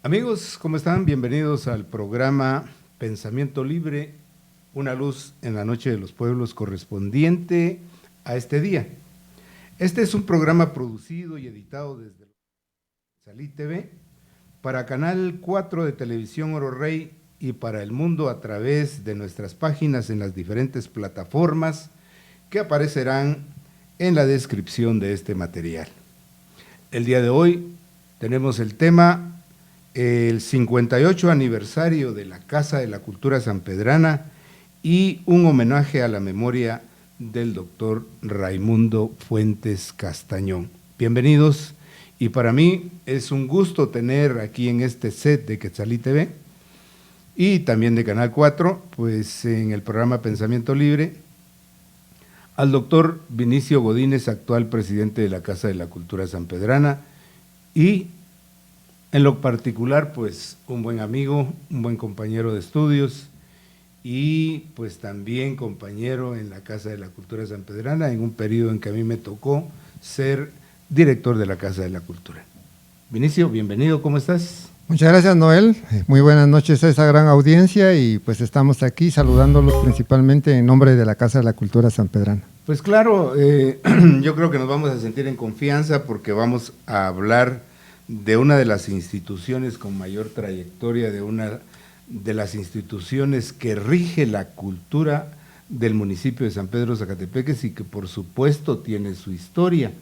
Amigos, ¿cómo están? Bienvenidos al programa Pensamiento Libre, una luz en la noche de los pueblos correspondiente a este día. Este es un programa producido y editado desde Salí TV para Canal 4 de Televisión Oro Rey y para el mundo a través de nuestras páginas en las diferentes plataformas que aparecerán en la descripción de este material. El día de hoy tenemos el tema el 58 aniversario de la Casa de la Cultura Sanpedrana y un homenaje a la memoria del doctor Raimundo Fuentes Castañón. Bienvenidos, y para mí es un gusto tener aquí en este set de Quetzalí TV y también de Canal 4, pues en el programa Pensamiento Libre, al doctor Vinicio Godínez, actual presidente de la Casa de la Cultura Sanpedrana, y en lo particular, pues un buen amigo, un buen compañero de estudios y pues también compañero en la Casa de la Cultura Sanpedrana en un periodo en que a mí me tocó ser director de la Casa de la Cultura. Vinicio, bienvenido, ¿cómo estás? Muchas gracias, Noel. Muy buenas noches a esa gran audiencia y pues estamos aquí saludándolos principalmente en nombre de la Casa de la Cultura Sanpedrana. Pues claro, yo creo que nos vamos a sentir en confianza porque vamos a hablar de una de las instituciones con mayor trayectoria, de una de las instituciones que rige la cultura del municipio de San Pedro Zacatepeques y que por supuesto tiene su historia.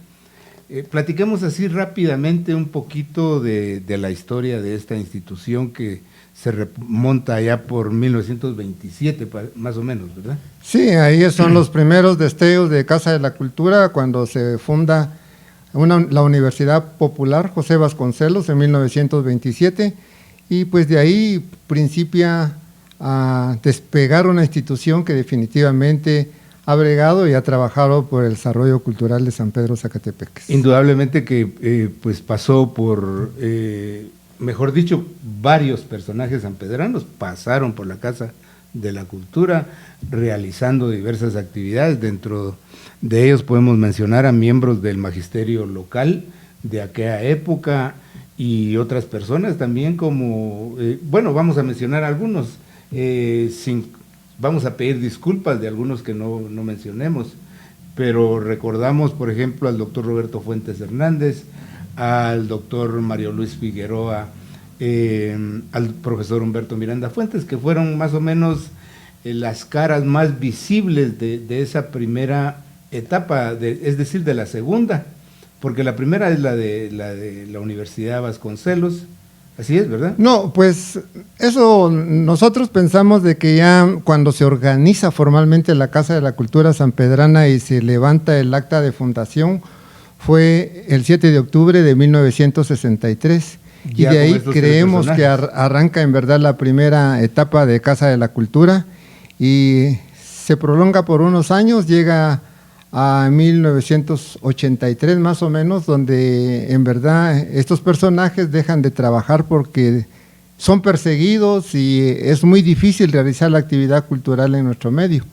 Platiquemos así rápidamente un poquito de la historia de esta institución que se remonta allá por 1927, más o menos, ¿verdad? Sí, ahí son los primeros destellos de Casa de la Cultura cuando se funda la Universidad Popular José Vasconcelos en 1927 y pues de ahí principia a despegar una institución que definitivamente ha bregado y ha trabajado por el desarrollo cultural de San Pedro Zacatepeques. Indudablemente que pues pasó por, mejor dicho, varios personajes sanpedranos pasaron por la Casa de la Cultura realizando diversas actividades. Dentro de ellos podemos mencionar a miembros del magisterio local de aquella época y otras personas también como, bueno, vamos a mencionar algunos, vamos a pedir disculpas de algunos que no mencionemos, pero recordamos, por ejemplo, al doctor Roberto Fuentes Hernández, al doctor Mario Luis Figueroa, al profesor Humberto Miranda Fuentes, que fueron más o menos las caras más visibles de esa primera etapa, es decir, de la segunda, porque la primera es la de la Universidad Vasconcelos, así es, ¿verdad? No, pues eso nosotros pensamos de que ya cuando se organiza formalmente la Casa de la Cultura Sanpedrana y se levanta el acta de fundación, fue el 7 de octubre de 1963. Y de ahí creemos que arranca en verdad la primera etapa de Casa de la Cultura y se prolonga por unos años, llega a 1983 más o menos, donde en verdad estos personajes dejan de trabajar porque son perseguidos y es muy difícil realizar la actividad cultural en nuestro medio.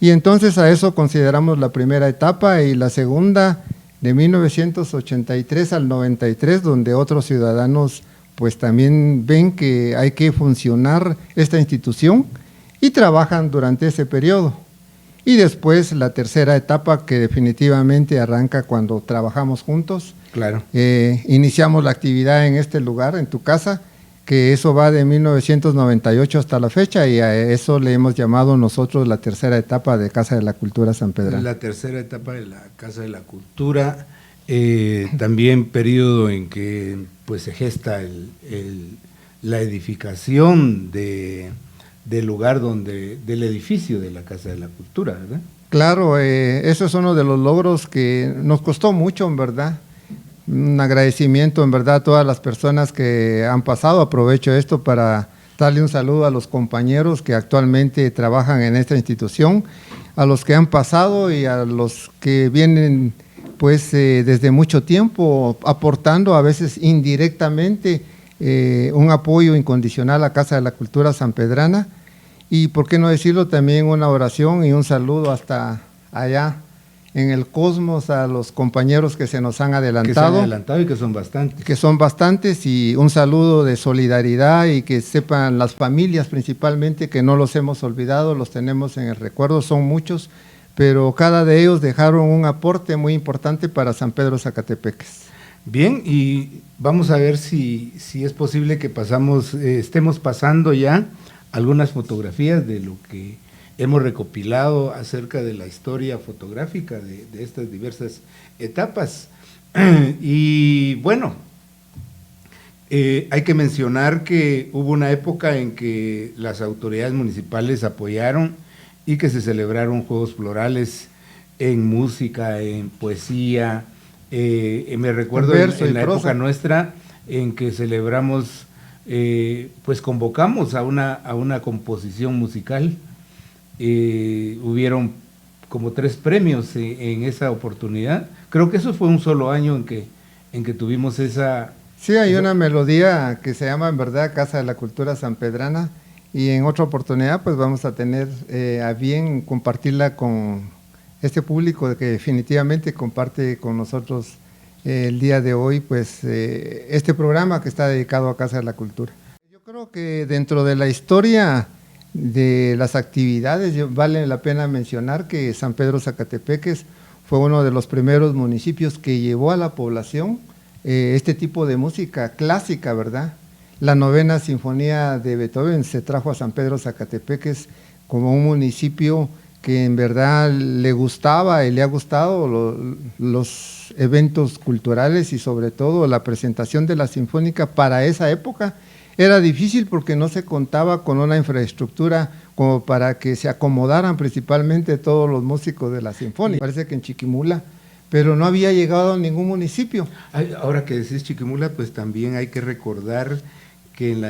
Y entonces a eso consideramos la primera etapa y la segunda de 1983 al 93, donde otros ciudadanos pues también ven que hay que funcionar esta institución y trabajan durante ese periodo. Y después la tercera etapa que definitivamente arranca cuando trabajamos juntos. Claro. Iniciamos la actividad en este lugar, en tu casa, que eso va de 1998 hasta la fecha y a eso le hemos llamado nosotros la tercera etapa de Casa de la Cultura Sanpedrana. La tercera etapa de la Casa de la Cultura, también periodo en que pues se gesta la edificación del lugar del edificio de la Casa de la Cultura, ¿verdad? Claro, eso es uno de los logros que nos costó mucho, en verdad. Un agradecimiento, en verdad, a todas las personas que han pasado. Aprovecho esto para darle un saludo a los compañeros que actualmente trabajan en esta institución, a los que han pasado y a los que vienen pues desde mucho tiempo aportando a veces indirectamente un apoyo incondicional a Casa de la Cultura Sanpedrana. Y por qué no decirlo, también una oración y un saludo hasta allá en el Cosmos a los compañeros que se nos han adelantado. Que se han adelantado y que son bastantes. Que son bastantes, y un saludo de solidaridad, y que sepan las familias principalmente que no los hemos olvidado, los tenemos en el recuerdo, son muchos, pero cada de ellos dejaron un aporte muy importante para San Pedro Zacatepeques. Bien, y vamos a ver si es posible que estemos pasando ya algunas fotografías de lo que hemos recopilado acerca de la historia fotográfica de estas diversas etapas. Y bueno, hay que mencionar que hubo una época en que las autoridades municipales apoyaron y que se celebraron juegos florales en música, en poesía. Me recuerdo en la época nuestra en que celebramos, pues convocamos a una composición musical. Hubieron como 3 premios en esa oportunidad. Creo que eso fue un solo año en que tuvimos esa... Sí, hay una melodía que se llama en verdad Casa de la Cultura Sanpedrana, y en otra oportunidad pues vamos a tener a bien compartirla con este público que definitivamente comparte con nosotros el día de hoy pues este programa que está dedicado a Casa de la Cultura. Yo creo que dentro de la historia de las actividades vale la pena mencionar que San Pedro Zacatepeques fue uno de los primeros municipios que llevó a la población este tipo de música clásica, ¿verdad? La 9ª Sinfonía de Beethoven se trajo a San Pedro Zacatepeques como un municipio que en verdad le gustaba y le ha gustado los eventos culturales, y sobre todo la presentación de la Sinfónica para esa época. Era difícil porque no se contaba con una infraestructura como para que se acomodaran principalmente todos los músicos de la Sinfónica. Parece que en Chiquimula, pero no había llegado a ningún municipio. Ahora que decís Chiquimula, pues también hay que recordar que en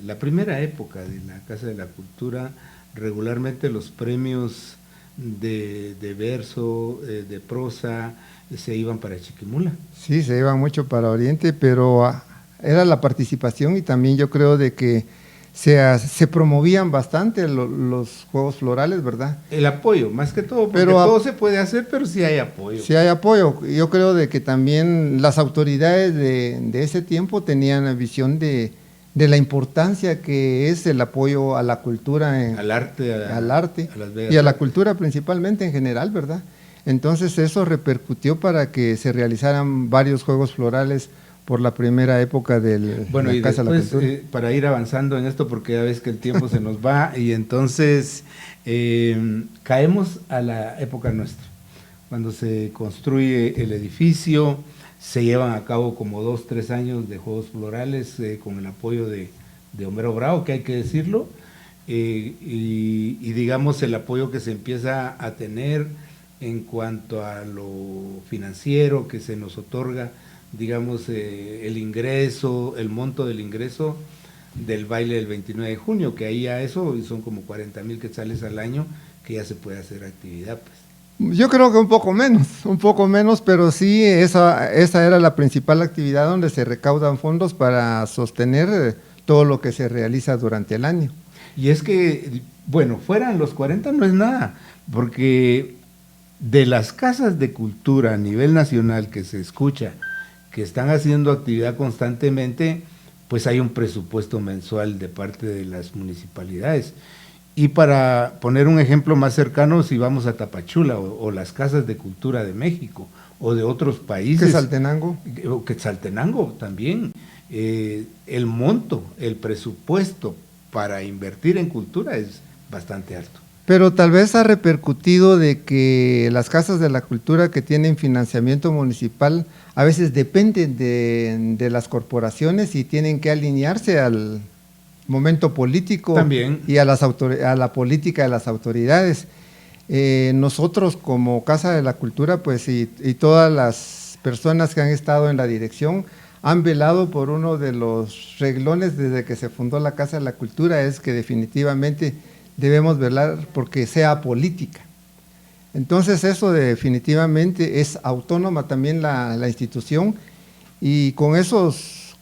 la primera época de la Casa de la Cultura, regularmente los premios de verso, de prosa, se iban para Chiquimula. Sí, se iban mucho para Oriente, pero era la participación, y también yo creo de que se promovían bastante los juegos florales, ¿verdad? El apoyo, más que todo, porque todo se puede hacer, pero sí hay apoyo. Sí hay apoyo. Yo creo de que también las autoridades de ese tiempo tenían la visión de la importancia que es el apoyo a la cultura, al arte, a las y a la cultura principalmente en general, ¿verdad? Entonces eso repercutió para que se realizaran varios juegos florales por la primera época de la Casa de la Cultura. Para ir avanzando en esto, porque ya ves que el tiempo se nos va, y entonces caemos a la época nuestra, cuando se construye el edificio. Se llevan a cabo como 2-3 años de juegos florales con el apoyo de Homero Bravo, que hay que decirlo, y digamos el apoyo que se empieza a tener en cuanto a lo financiero que se nos otorga, digamos el ingreso, el monto del ingreso del baile del 29 de junio, que ahí ya eso son como 40,000 quetzales al año, que ya se puede hacer actividad, pues. Yo creo que un poco menos, pero sí, esa era la principal actividad donde se recaudan fondos para sostener todo lo que se realiza durante el año. Y es que, bueno, fueran los 40 no es nada, porque de las casas de cultura a nivel nacional que se escucha, que están haciendo actividad constantemente, pues hay un presupuesto mensual de parte de las municipalidades. Y para poner un ejemplo más cercano, si vamos a Tapachula o las casas de cultura de México o de otros países. Quetzaltenango también. El monto, el presupuesto para invertir en cultura es bastante alto. Pero tal vez ha repercutido de que las casas de la cultura que tienen financiamiento municipal a veces dependen de las corporaciones y tienen que alinearse al momento político también, y a la política de las autoridades. Nosotros como Casa de la Cultura, pues y todas las personas que han estado en la dirección han velado por uno de los reglones desde que se fundó la Casa de la Cultura, es que definitivamente debemos velar porque sea política. Entonces eso definitivamente es autónoma también la institución, y con esos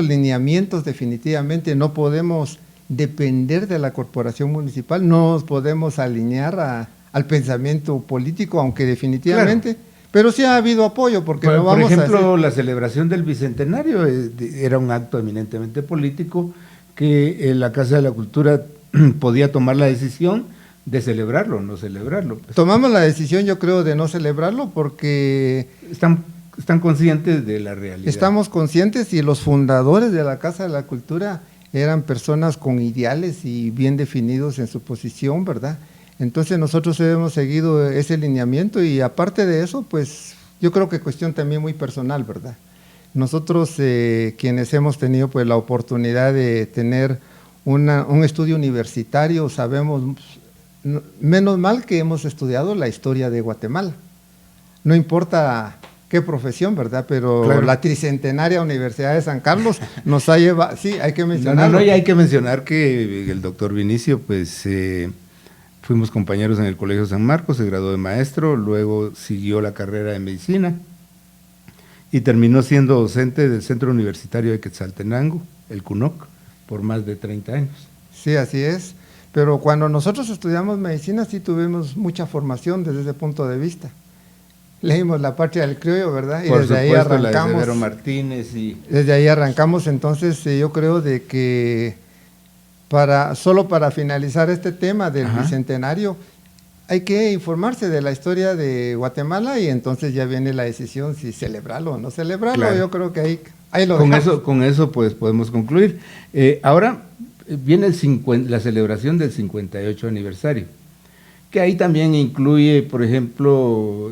lineamientos definitivamente no podemos depender de la corporación municipal, no nos podemos alinear al pensamiento político, aunque definitivamente, pero sí ha habido apoyo, porque no vamos por ejemplo, a decir... la celebración del Bicentenario era un acto eminentemente político que la Casa de la Cultura podía tomar la decisión de celebrarlo o no celebrarlo. Pues. Tomamos la decisión, yo creo, de no celebrarlo porque... Están conscientes de la realidad. Estamos conscientes y los fundadores de la Casa de la Cultura eran personas con ideales y bien definidos en su posición, ¿verdad? Entonces nosotros hemos seguido ese lineamiento y aparte de eso, pues yo creo que cuestión también muy personal, ¿verdad? Nosotros quienes hemos tenido pues la oportunidad de tener un estudio universitario, sabemos, menos mal que hemos estudiado la historia de Guatemala. No importa qué profesión, ¿verdad? Pero claro, la tricentenaria Universidad de San Carlos nos ha llevado, sí, hay que mencionarlo. Y hay que mencionar que el doctor Vinicio, pues fuimos compañeros en el Colegio San Marcos, se graduó de maestro, luego siguió la carrera de medicina y terminó siendo docente del Centro Universitario de Quetzaltenango, el CUNOC, por más de 30 años. Sí, así es, pero cuando nosotros estudiamos medicina sí tuvimos mucha formación desde ese punto de vista. Leímos La Patria del Criollo, ¿verdad? Y por desde supuesto, ahí arrancamos. La de Severo Martínez y... Desde ahí arrancamos, entonces yo creo de que solo para finalizar este tema del Bicentenario, hay que informarse de la historia de Guatemala y entonces ya viene la decisión si celebrarlo o no celebrarlo. Claro. Yo creo que ahí lo dejamos. Con eso pues podemos concluir. Ahora viene la celebración del 58 aniversario, que ahí también incluye, por ejemplo,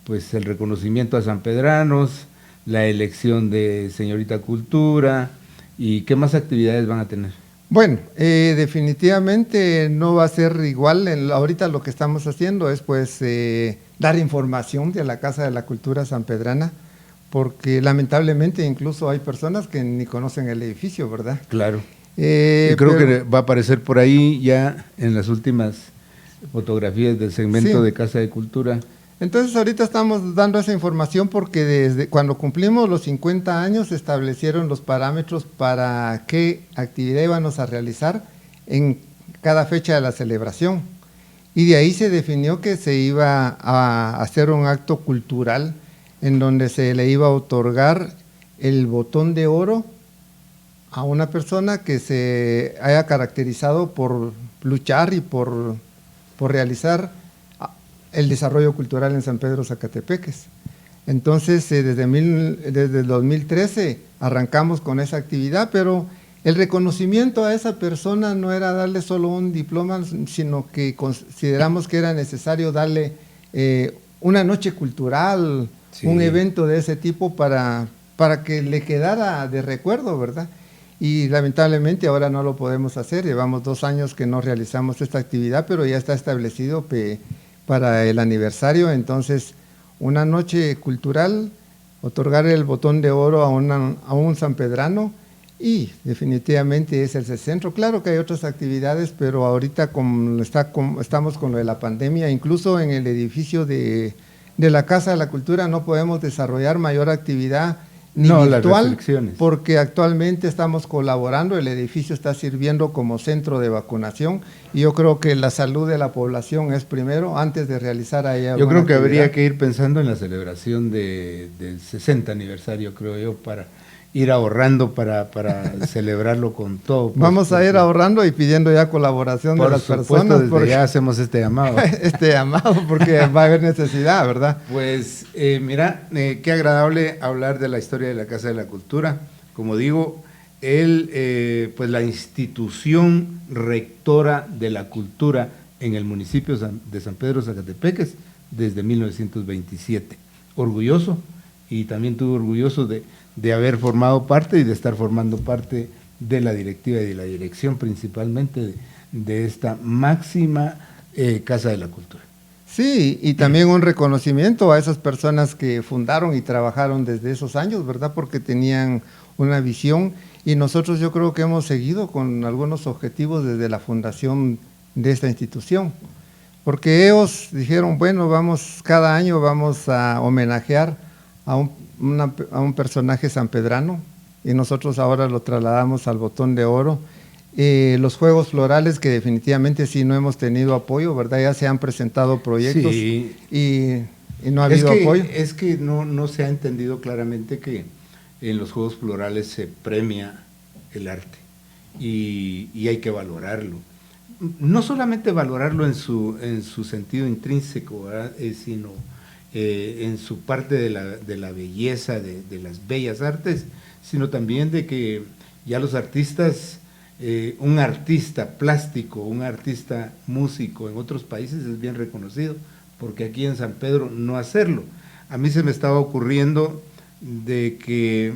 pues el reconocimiento a sanpedranos, la elección de señorita Cultura, y ¿qué más actividades van a tener? Bueno, definitivamente no va a ser igual. Ahorita lo que estamos haciendo es pues dar información de la Casa de la Cultura sanpedrana, porque lamentablemente incluso hay personas que ni conocen el edificio, ¿verdad? Claro. Yo creo que va a aparecer por ahí ya en las últimas fotografías del segmento de Casa de Cultura. Entonces ahorita estamos dando esa información porque desde cuando cumplimos los 50 años se establecieron los parámetros para qué actividad íbamos a realizar en cada fecha de la celebración. Y de ahí se definió que se iba a hacer un acto cultural en donde se le iba a otorgar el botón de oro a una persona que se haya caracterizado por luchar y por realizar el desarrollo cultural en San Pedro Zacatepeques. Entonces, desde el 2013 arrancamos con esa actividad, pero el reconocimiento a esa persona no era darle solo un diploma, sino que consideramos que era necesario darle una noche cultural, un evento de ese tipo para que le quedara de recuerdo, ¿verdad? Y lamentablemente ahora no lo podemos hacer, llevamos 2 años que no realizamos esta actividad, pero ya está establecido para el aniversario, entonces una noche cultural, otorgar el botón de oro a un sanpedrano y definitivamente ese es el centro. Claro que hay otras actividades, pero ahorita estamos con lo de la pandemia, incluso en el edificio de la Casa de la Cultura no podemos desarrollar mayor actividad ni virtual, porque actualmente estamos colaborando, el edificio está sirviendo como centro de vacunación y yo creo que la salud de la población es primero antes de realizar ahí alguna Yo creo que actividad. habría que ir pensando en la celebración del 60 aniversario, creo yo, para ir ahorrando para celebrarlo con todo. Pues, vamos a ir ahorrando y pidiendo ya colaboración de las personas. Desde ya hacemos este llamado. Este llamado, porque va a haber necesidad, ¿verdad? Pues mira, qué agradable hablar de la historia de la Casa de la Cultura. Como digo, pues la institución rectora de la cultura en el municipio de San Pedro Zacatepeques desde 1927. Orgulloso, y también estuve orgulloso de haber formado parte y de estar formando parte de la directiva y de la dirección principalmente de esta máxima Casa de la Cultura. Sí, y también un reconocimiento a esas personas que fundaron y trabajaron desde esos años, ¿verdad? Porque tenían una visión y nosotros yo creo que hemos seguido con algunos objetivos desde la fundación de esta institución, porque ellos dijeron, bueno, cada año vamos a homenajear a un personaje sanpedrano y nosotros ahora lo trasladamos al botón de oro los Juegos Florales, que definitivamente sí no hemos tenido apoyo, ¿verdad? Ya se han presentado proyectos sí. y no ha habido apoyo. Es que no se ha entendido claramente que en los Juegos Florales se premia el arte y hay que valorarlo. No solamente valorarlo en su sentido intrínseco, sino en su parte de la belleza, de las bellas artes, sino también de que ya los artistas, un artista plástico, un artista músico en otros países es bien reconocido, porque aquí en San Pedro no hacerlo. A mí se me estaba ocurriendo de que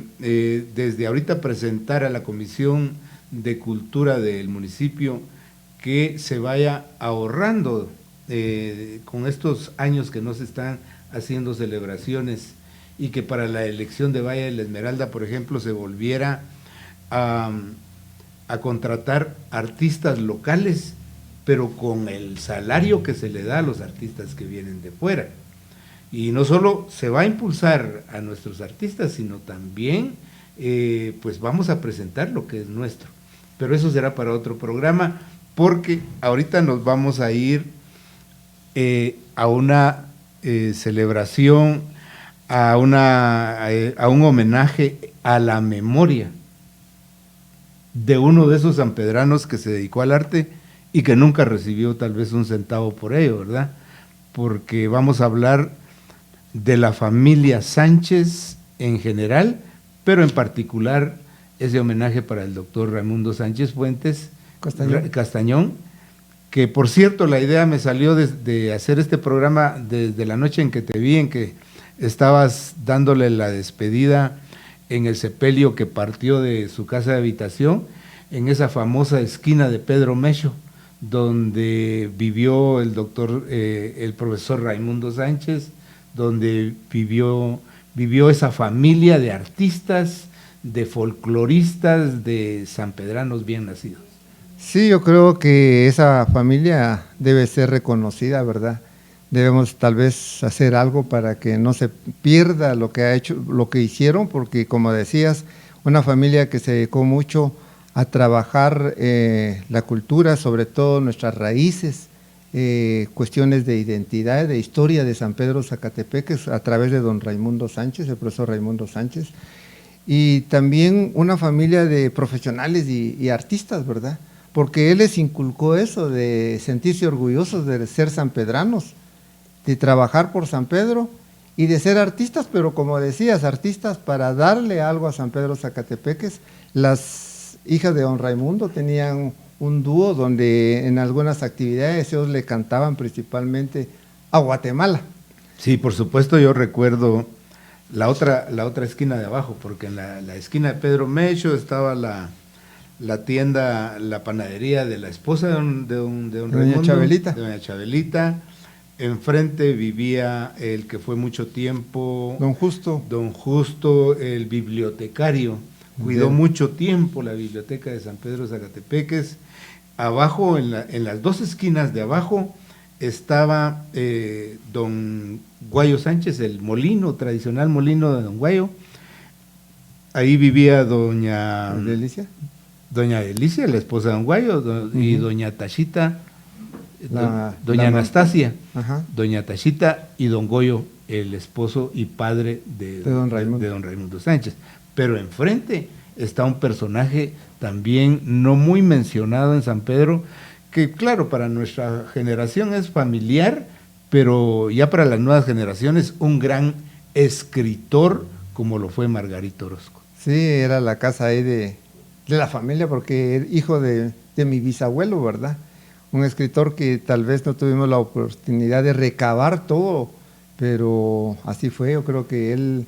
desde ahorita presentar a la Comisión de Cultura del municipio que se vaya ahorrando con estos años que no se están haciendo celebraciones y que para la elección de Valle de la Esmeralda, por ejemplo, se volviera a contratar artistas locales, pero con el salario que se le da a los artistas que vienen de fuera. Y no solo se va a impulsar a nuestros artistas, sino también pues vamos a presentar lo que es nuestro. Pero eso será para otro programa, porque ahorita nos vamos a ir a una celebración, a un homenaje a la memoria de uno de esos sanpedranos que se dedicó al arte y que nunca recibió tal vez un centavo por ello, ¿verdad? Porque vamos a hablar de la familia Sánchez en general, pero en particular ese homenaje para el doctor Raimundo Sánchez Fuentes Castañón, que por cierto la idea me salió de hacer este programa desde la noche en que te vi, en que estabas dándole la despedida en el sepelio que partió de su casa de habitación, en esa famosa esquina de Pedro Mecho, donde vivió el doctor, el profesor Raimundo Sánchez, donde vivió esa familia de artistas, de folcloristas, de sanpedranos bien nacidos. Sí, yo creo que esa familia debe ser reconocida, ¿verdad? Debemos tal vez hacer algo para que no se pierda lo que ha hecho, lo que hicieron, porque como decías, una familia que se dedicó mucho a trabajar la cultura, sobre todo nuestras raíces, cuestiones de identidad, de historia de San Pedro Zacatepeques a través de don Raimundo Sánchez, el profesor Raimundo Sánchez, y también una familia de profesionales y artistas, ¿verdad? Porque él les inculcó eso de sentirse orgullosos de ser sanpedranos, de trabajar por San Pedro y de ser artistas, pero como decías, artistas para darle algo a San Pedro Zacatepeques. Las hijas de don Raimundo tenían un dúo donde en algunas actividades ellos le cantaban principalmente a Guatemala. Sí, por supuesto, yo recuerdo la otra esquina de abajo, porque en la esquina de Pedro Mecho estaba la tienda, la panadería de la esposa de don Raimundo, Chabelita. de doña Chabelita. Enfrente vivía el que fue mucho tiempo Don Justo. Don Justo, el bibliotecario. Cuidó mucho tiempo la biblioteca de San Pedro Zacatepeques. Abajo, en las dos esquinas de abajo, estaba don Guayo Sánchez, el molino, tradicional molino de don Guayo. Ahí vivía doña Delicia, la esposa de don Guayo, y doña Tachita, doña Anastasia, doña Tachita y don Goyo, el esposo y padre de don Raimundo Sánchez. Pero enfrente está un personaje también no muy mencionado en San Pedro, que claro, para nuestra generación es familiar, pero ya para las nuevas generaciones un gran escritor como lo fue Margarito Orozco. Sí, era la casa ahí de la familia, porque era hijo de mi bisabuelo, ¿verdad? Un escritor que tal vez no tuvimos la oportunidad de recabar todo, pero así fue. Yo creo que él,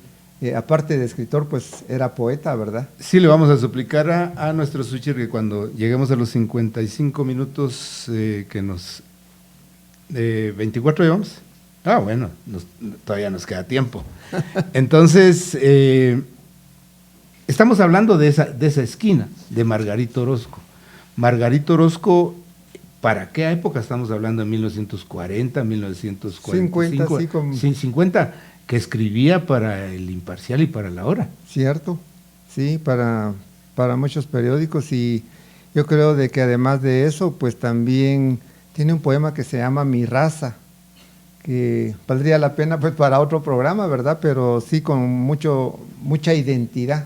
aparte de escritor, pues era poeta, ¿verdad? Sí, le vamos a suplicar a nuestro switcher que cuando lleguemos a los 55 minutos que nos... ¿24 llevamos? Ah, bueno, todavía nos queda tiempo. Entonces, estamos hablando de esa esquina, de Margarito Orozco. Margarito Orozco, ¿para qué época estamos hablando? ¿En 1940, 1945? 50, sí, 50, que escribía para El Imparcial y para La Hora. Cierto, sí, para muchos periódicos y Yo creo de que además de eso, pues también tiene un poema que se llama Mi raza, que valdría la pena pues para otro programa, ¿verdad? Pero sí con mucha identidad.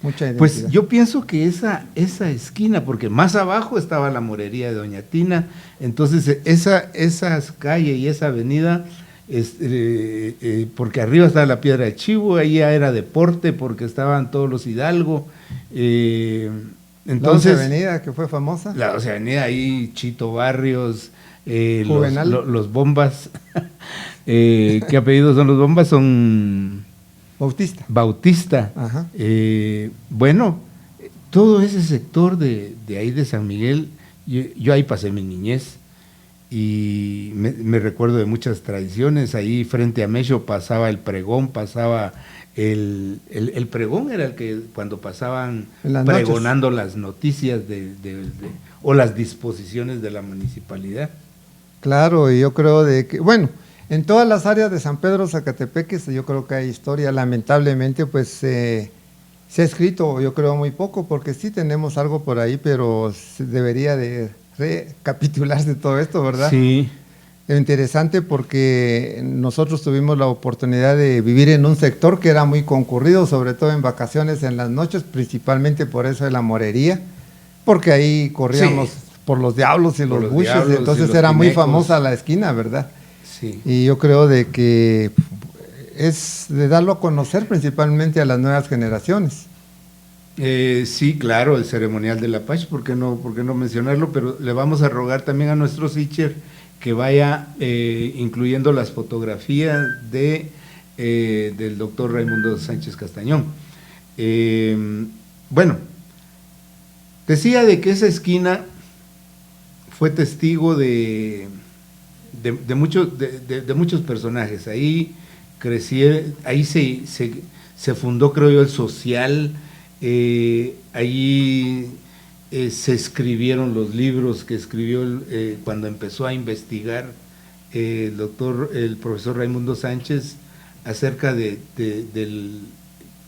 Mucha identidad. Pues yo pienso que esa esquina, porque más abajo estaba la morería de Doña Tina, entonces esa calle y esa avenida, porque arriba estaba la Piedra de Chivo, ahí ya era deporte porque estaban todos los Hidalgo. Entonces, la avenida que fue famosa. La avenida ahí, Chito Barrios, Juvenal. los Bombas. ¿Qué apellidos son los Bombas? Son... Bautista. Ajá. Bueno, todo ese sector de ahí de San Miguel, yo ahí pasé mi niñez y me recuerdo de muchas tradiciones. Ahí frente a Mecho pasaba el pregón, pasaba el pregón era el que cuando pasaban pregonando las noticias o las disposiciones de la municipalidad. Claro, y yo creo de que, bueno, en todas las áreas de San Pedro Zacatepeques yo creo que hay historia. Lamentablemente pues se ha escrito yo creo muy poco, porque sí tenemos algo por ahí, pero se debería de recapitularse todo esto, ¿verdad? Sí. Interesante porque nosotros tuvimos la oportunidad de vivir en un sector que era muy concurrido, sobre todo en vacaciones en las noches, principalmente por eso de la morería, porque ahí corríamos por los diablos y los buches, entonces era muy famosa la esquina, ¿verdad? Sí. Y yo creo de que es de darlo a conocer principalmente a las nuevas generaciones. Sí, claro, el ceremonial de la Paz, ¿por qué no mencionarlo? Pero le vamos a rogar también a nuestro teacher que vaya incluyendo las fotografías del doctor Raimundo Sánchez Castañón. Bueno, decía de que esa esquina fue testigo de muchos personajes. Ahí ahí se fundó, creo yo, el social. Ahí se escribieron los libros que escribió cuando empezó a investigar el profesor Raimundo Sánchez acerca de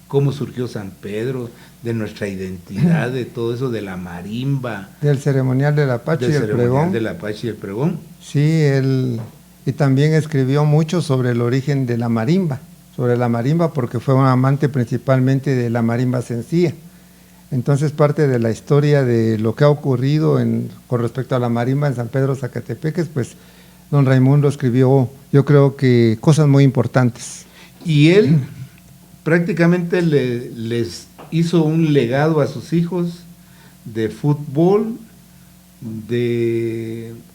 cómo surgió San Pedro, de nuestra identidad, de todo eso, de la marimba. Del ceremonial de la Pacha y el pregón. Del ceremonial de la Pacha y el pregón. Sí, y también escribió mucho sobre el origen de la marimba, porque fue un amante principalmente de la marimba sencilla. Entonces parte de la historia de lo que ha ocurrido con respecto a la marimba en San Pedro Zacatepeques, pues don Raimundo escribió, yo creo que cosas muy importantes. Y él prácticamente les hizo un legado a sus hijos de fútbol,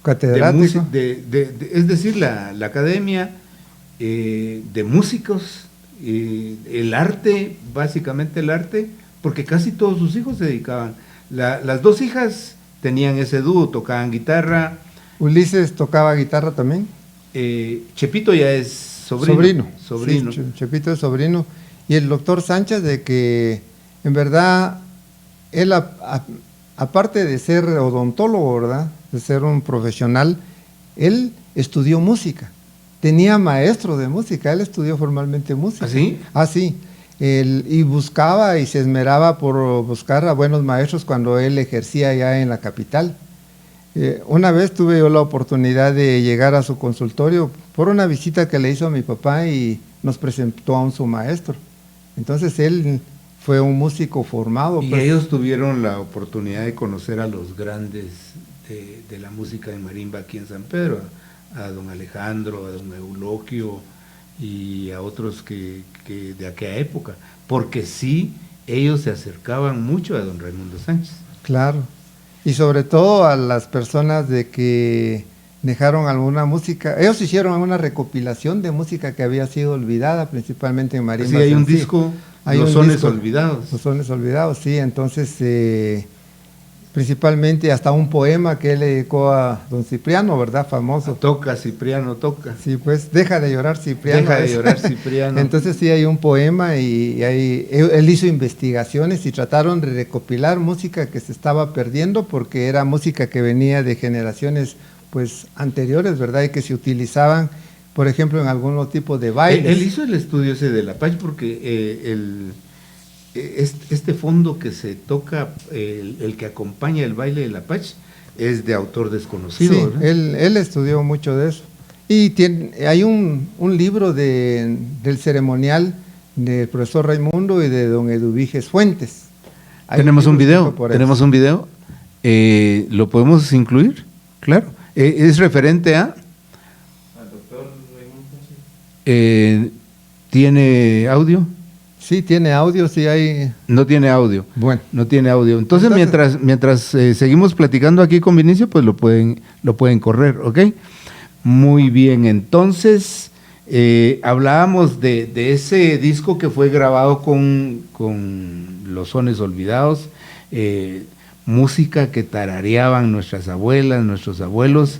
catedrático, es decir, la academia, de músicos, el arte, básicamente el arte, porque casi todos sus hijos se dedicaban. Las dos hijas tenían ese dúo, tocaban guitarra. Ulises tocaba guitarra también. Chepito ya es sobrino. Sí, Chepito es sobrino. Y el doctor Sánchez, de que en verdad él, aparte de ser odontólogo, ¿verdad?, de ser un profesional, él estudió música. Tenía maestro de música, él estudió formalmente música. ¿Ah, sí? Ah, sí. Y buscaba y se esmeraba por buscar a buenos maestros cuando él ejercía ya en la capital. Una vez tuve yo la oportunidad de llegar a su consultorio por una visita que le hizo a mi papá y nos presentó a su maestro. Entonces él fue un músico formado. Y ellos tuvieron la oportunidad de conocer a los grandes de la música de marimba aquí en San Pedro, a don Alejandro, a don Euloquio y a otros que de aquella época, porque sí, ellos se acercaban mucho a don Raimundo Sánchez. Claro, y sobre todo a las personas de que dejaron alguna música. Ellos hicieron una recopilación de música que había sido olvidada, principalmente en marimba. Sí, hay un disco, Los Sones Olvidados. Los Sones Olvidados, sí. Entonces, principalmente hasta un poema que él le dedicó a don Cipriano, ¿verdad? Famoso. Toca, Cipriano, toca. Sí, pues, deja de llorar, Cipriano. Deja de llorar, Cipriano. Entonces sí hay un poema y él hizo investigaciones y trataron de recopilar música que se estaba perdiendo porque era música que venía de generaciones pues anteriores, ¿verdad? Y que se utilizaban, por ejemplo, en algún tipo de bailes. Él hizo el estudio ese de la Paz porque este fondo que se toca, el que acompaña el baile del Apache, es de autor desconocido, Sí, ¿verdad? él estudió mucho de eso. Y hay un libro del ceremonial del profesor Raimundo y de don Eduviges Fuentes. Tenemos un video, ¿lo podemos incluir? Claro. Es referente a... Al doctor Raimundo. ¿Tiene audio? Sí, tiene audio, sí hay... No tiene audio. Bueno. No tiene audio. Entonces mientras seguimos platicando aquí con Vinicio, pues lo pueden correr, ¿ok? Muy bien, entonces hablábamos de ese disco que fue grabado con Los Sones Olvidados, música que tarareaban nuestras abuelas, nuestros abuelos,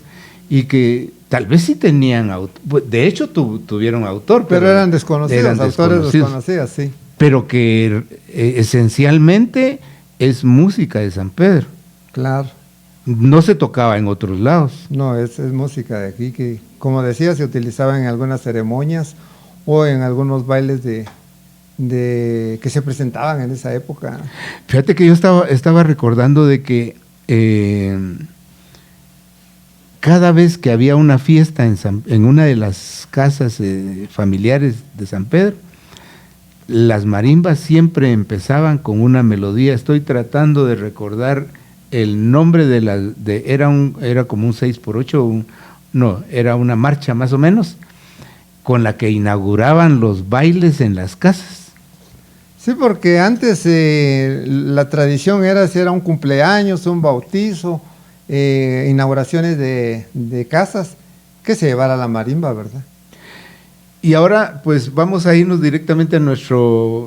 y que tal vez sí tenían autor, de hecho tuvieron autor, pero eran desconocidos, autores desconocidos, sí. Pero que esencialmente es música de San Pedro. Claro. No se tocaba en otros lados. No, es música de aquí que, como decía, se utilizaba en algunas ceremonias o en algunos bailes que se presentaban en esa época. Fíjate que yo estaba recordando de que cada vez que había una fiesta en una de las casas familiares de San Pedro, las marimbas siempre empezaban con una melodía. Estoy tratando de recordar el nombre era como un 6x8, era una marcha más o menos, con la que inauguraban los bailes en las casas. Sí, porque antes la tradición era si era un cumpleaños, un bautizo, inauguraciones de casas, que se llevara la marimba, ¿verdad? Y ahora pues vamos a irnos directamente a nuestro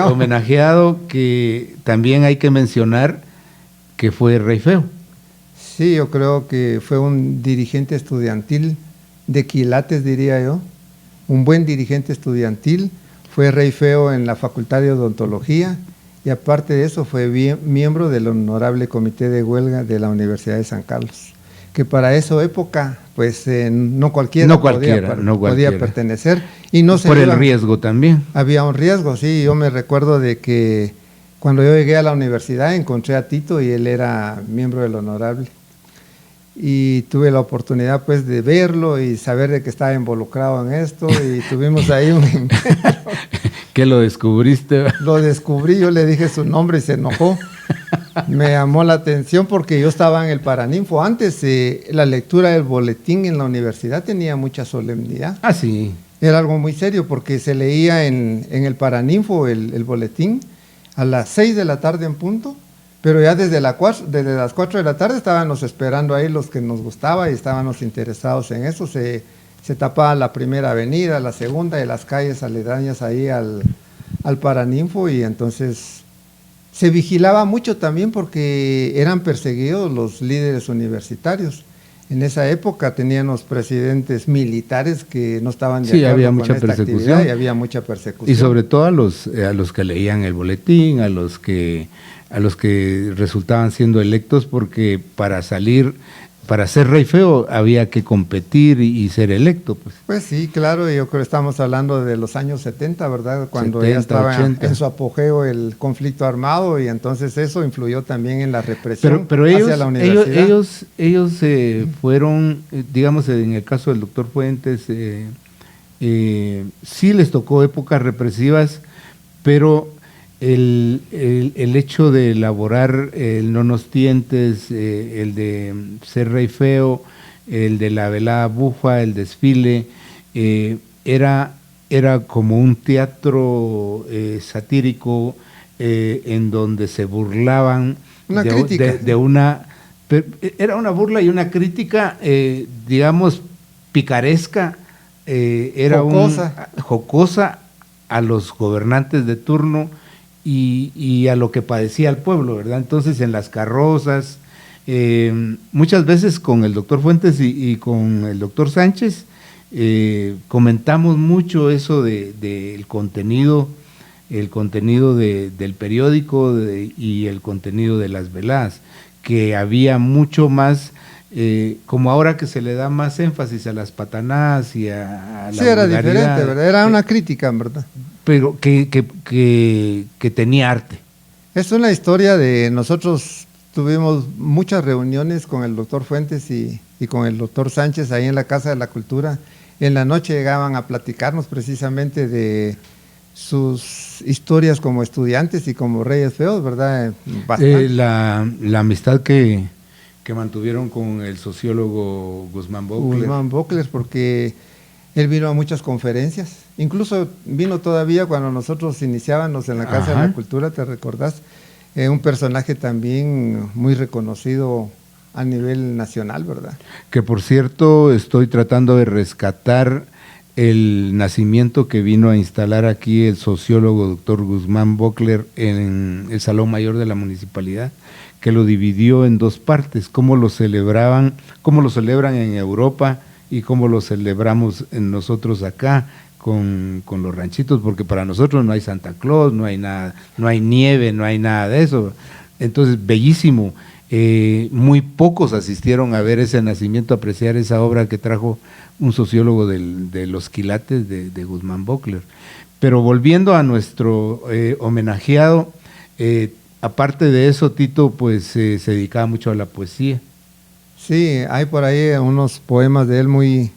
homenajeado, que también hay que mencionar que fue Rey Feo. Sí, yo creo que fue un dirigente estudiantil de quilates, diría yo, un buen dirigente estudiantil. Fue Rey Feo en la Facultad de Odontología y aparte de eso fue miembro del Honorable Comité de Huelga de la Universidad de San Carlos, que para esa época pues no cualquiera podía pertenecer. Y no por el riesgo también. Había un riesgo, sí. Yo me recuerdo de que cuando yo llegué a la universidad encontré a Tito y él era miembro del Honorable. Y tuve la oportunidad pues de verlo y saber de que estaba involucrado en esto y tuvimos ahí un encuentro. ¿Qué lo descubriste? Lo descubrí, yo le dije su nombre y se enojó. Me llamó la atención porque yo estaba en el Paraninfo. Antes la lectura del boletín en la universidad tenía mucha solemnidad. Ah, sí. Era algo muy serio porque se leía en el Paraninfo el boletín a las 6 de la tarde en punto, pero ya desde las 4 de la tarde estábamos esperando ahí los que nos gustaba y estábamos interesados en eso. Se tapaba la primera avenida, la segunda y las calles aledañas ahí al Paraninfo y entonces se vigilaba mucho también porque eran perseguidos los líderes universitarios. En esa época teníamos presidentes militares que no estaban de acuerdo había con mucha esta persecución actividad y había mucha persecución. Y sobre todo a los que leían el boletín, a los que resultaban siendo electos, porque para ser Rey Feo había que competir y ser electo. Pues sí, claro, yo creo que estamos hablando de los años 70, ¿verdad? Cuando 70, ya estaba 80. En su apogeo el conflicto armado y entonces eso influyó también en la represión pero hacia la universidad. Ellos fueron, digamos, en el caso del doctor Fuentes, sí les tocó épocas represivas, pero el hecho de elaborar el No nos tientes, el de ser Rey Feo, el de la velada bufa, el desfile, era como un teatro satírico en donde se burlaban era una burla y una crítica, digamos, picaresca, era jocosa a los gobernantes de turno y a lo que padecía el pueblo, ¿verdad? Entonces en las carrozas, muchas veces con el doctor Fuentes y con el doctor Sánchez, comentamos mucho eso del contenido, del periódico y el contenido de las veladas, que había mucho más, como ahora que se le da más énfasis a las patanadas y a la sí, era diferente, ¿verdad? Era una crítica, en verdad. pero que tenía arte. Es una historia de nosotros tuvimos muchas reuniones con el doctor Fuentes y con el doctor Sánchez ahí en la Casa de la Cultura. En la noche llegaban a platicarnos precisamente de sus historias como estudiantes y como Reyes Feos, ¿verdad? La amistad que mantuvieron con el sociólogo Guzmán Bockler. Guzmán Bockler, porque él vino a muchas conferencias, incluso vino todavía cuando nosotros iniciábamos en la Casa de la Cultura, ¿te recordás? Un personaje también muy reconocido a nivel nacional, ¿verdad? Que por cierto estoy tratando de rescatar el nacimiento que vino a instalar aquí el sociólogo doctor Guzmán Bockler en el Salón Mayor de la Municipalidad, que lo dividió en dos partes, cómo lo celebran en Europa y cómo lo celebramos nosotros acá con los ranchitos, porque para nosotros no hay Santa Claus, no hay nada, no hay nieve, no hay nada de eso. Entonces, bellísimo. Muy pocos asistieron a ver ese nacimiento, a apreciar esa obra que trajo un sociólogo de los quilates de Guzmán Bockler. Pero volviendo a nuestro homenajeado, aparte de eso, Tito pues se dedicaba mucho a la poesía. Sí, hay por ahí unos poemas de él muy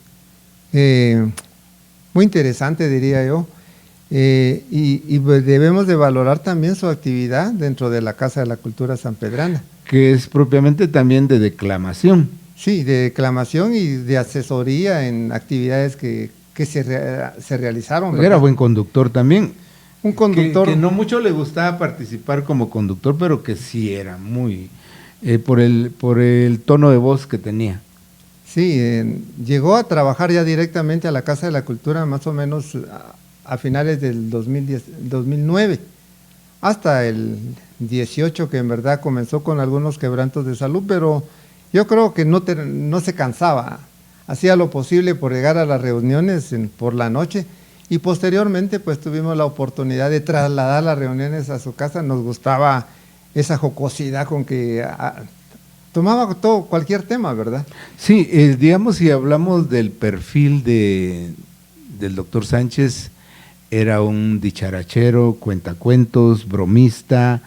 interesantes, diría yo. Y debemos de valorar también su actividad dentro de la Casa de la Cultura sanpedrana. Que es propiamente también de declamación. Sí, de declamación y de asesoría en actividades que se realizaron, ¿verdad? Era buen conductor también. Un conductor. Que no mucho le gustaba participar como conductor, pero que sí era muy, por el tono de voz que tenía. Sí, llegó a trabajar ya directamente a la Casa de la Cultura más o menos a finales del 2009, hasta el 18, que en verdad comenzó con algunos quebrantos de salud, pero yo creo que no se cansaba, hacía lo posible por llegar a las reuniones por la noche, y posteriormente pues tuvimos la oportunidad de trasladar las reuniones a su casa. Nos gustaba esa jocosidad con que tomaba cualquier tema, ¿verdad? Sí, digamos, si hablamos del perfil del doctor Sánchez, era un dicharachero, cuentacuentos, bromista,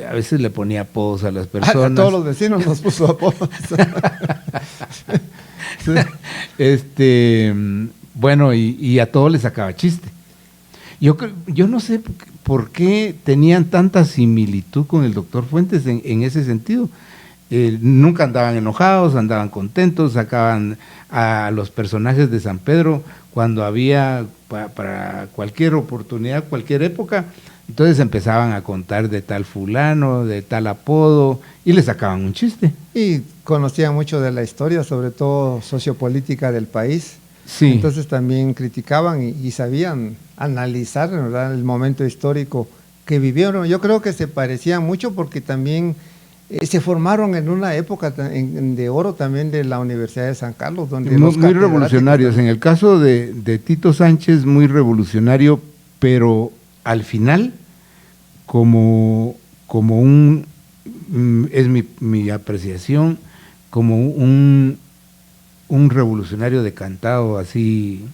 a veces le ponía apodos a las personas. A todos los vecinos nos puso apodos. Bueno, y a todos les sacaba chiste. Yo no sé por qué tenían tanta similitud con el doctor Fuentes en ese sentido. Nunca andaban enojados, andaban contentos, sacaban a los personajes de San Pedro cuando había para cualquier oportunidad, cualquier época. Entonces empezaban a contar de tal fulano, de tal apodo, y le sacaban un chiste. Y conocían mucho de la historia, sobre todo sociopolítica del país. Sí. Entonces también criticaban y sabían analizar, ¿verdad?, el momento histórico que vivieron. Yo creo que se parecían mucho porque también se formaron en una época de oro también de la Universidad de San Carlos, donde muy revolucionarios. En el caso de Tito Sánchez, muy revolucionario, pero al final, como es mi apreciación, como un revolucionario decantado, así,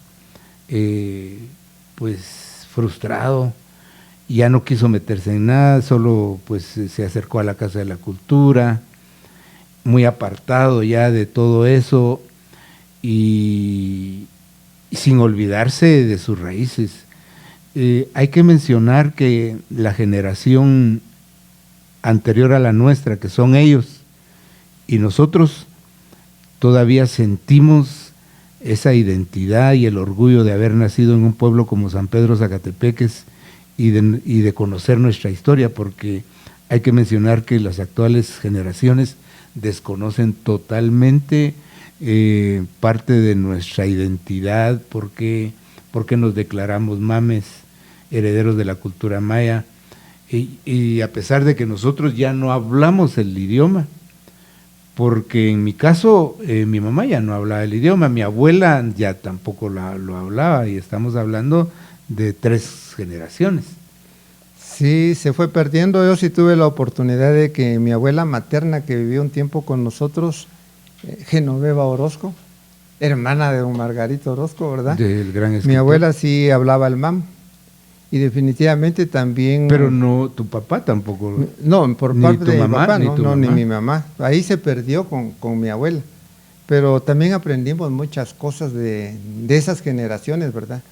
pues frustrado. Ya no quiso meterse en nada, solo pues se acercó a la Casa de la Cultura, muy apartado ya de todo eso y sin olvidarse de sus raíces. Hay que mencionar que la generación anterior a la nuestra, que son ellos y nosotros, todavía sentimos esa identidad y el orgullo de haber nacido en un pueblo como San Pedro Zacatepeques y de conocer nuestra historia, porque hay que mencionar que las actuales generaciones desconocen totalmente parte de nuestra identidad, porque nos declaramos mames, herederos de la cultura maya, y a pesar de que nosotros ya no hablamos el idioma, porque en mi caso mi mamá ya no hablaba el idioma, mi abuela ya tampoco lo hablaba, y estamos hablando de 3 generaciones. Sí, se fue perdiendo. Yo sí tuve la oportunidad de que mi abuela materna, que vivió un tiempo con nosotros, Genoveva Orozco, hermana de don Margarito Orozco, ¿verdad? Del gran escritor. Mi abuela sí hablaba alemán y definitivamente también... Pero no, tu papá tampoco. No, por Ni parte tu de mi mamá, papá, ni no, tu no, ni mamá. mi mamá. Ahí se perdió con mi abuela. Pero también aprendimos muchas cosas de esas generaciones, ¿verdad?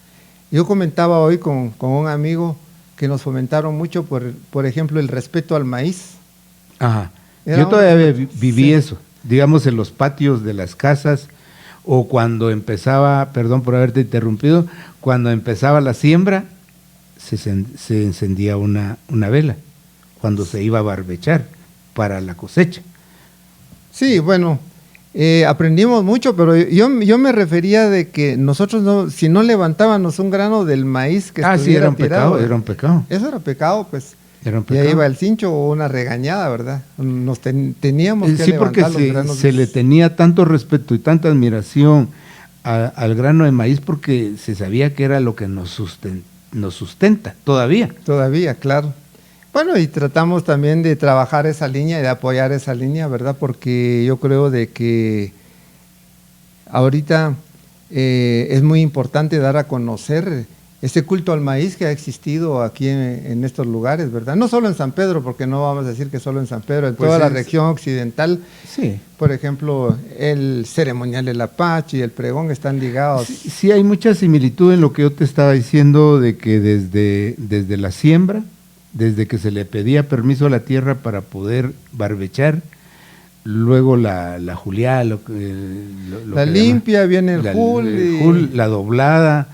Yo comentaba hoy con un amigo que nos fomentaron mucho, por ejemplo, el respeto al maíz. Ajá. Era Yo todavía viví sí. eso, digamos en los patios de las casas o cuando empezaba, perdón por haberte interrumpido, cuando empezaba la siembra se encendía una vela, cuando se iba a barbechar para la cosecha. Sí, bueno, aprendimos mucho, pero yo me refería de que nosotros, no, si no levantábamos un grano del maíz que Sí, estuviera era un tirado, pecado, era un pecado. eso era pecado, pues. Era un Y ahí pecado. iba el cincho o una regañada, ¿verdad? Teníamos que Sí, porque levantar los granos. se le tenía tanto respeto y tanta admiración al grano de maíz porque se sabía que era lo que nos sustenta todavía. Todavía, claro. Bueno, y tratamos también de trabajar esa línea y de apoyar esa línea, ¿verdad? Porque yo creo de que ahorita es muy importante dar a conocer ese culto al maíz que ha existido aquí en estos lugares, ¿verdad? No solo en San Pedro, porque no vamos a decir que solo en San Pedro, en toda la región occidental. Sí. Por ejemplo, el ceremonial del Apache y el pregón están ligados. Sí, hay mucha similitud en lo que yo te estaba diciendo de que desde la siembra, desde que se le pedía permiso a la tierra para poder barbechar, luego la juliá, lo la limpia, viene el jul, la doblada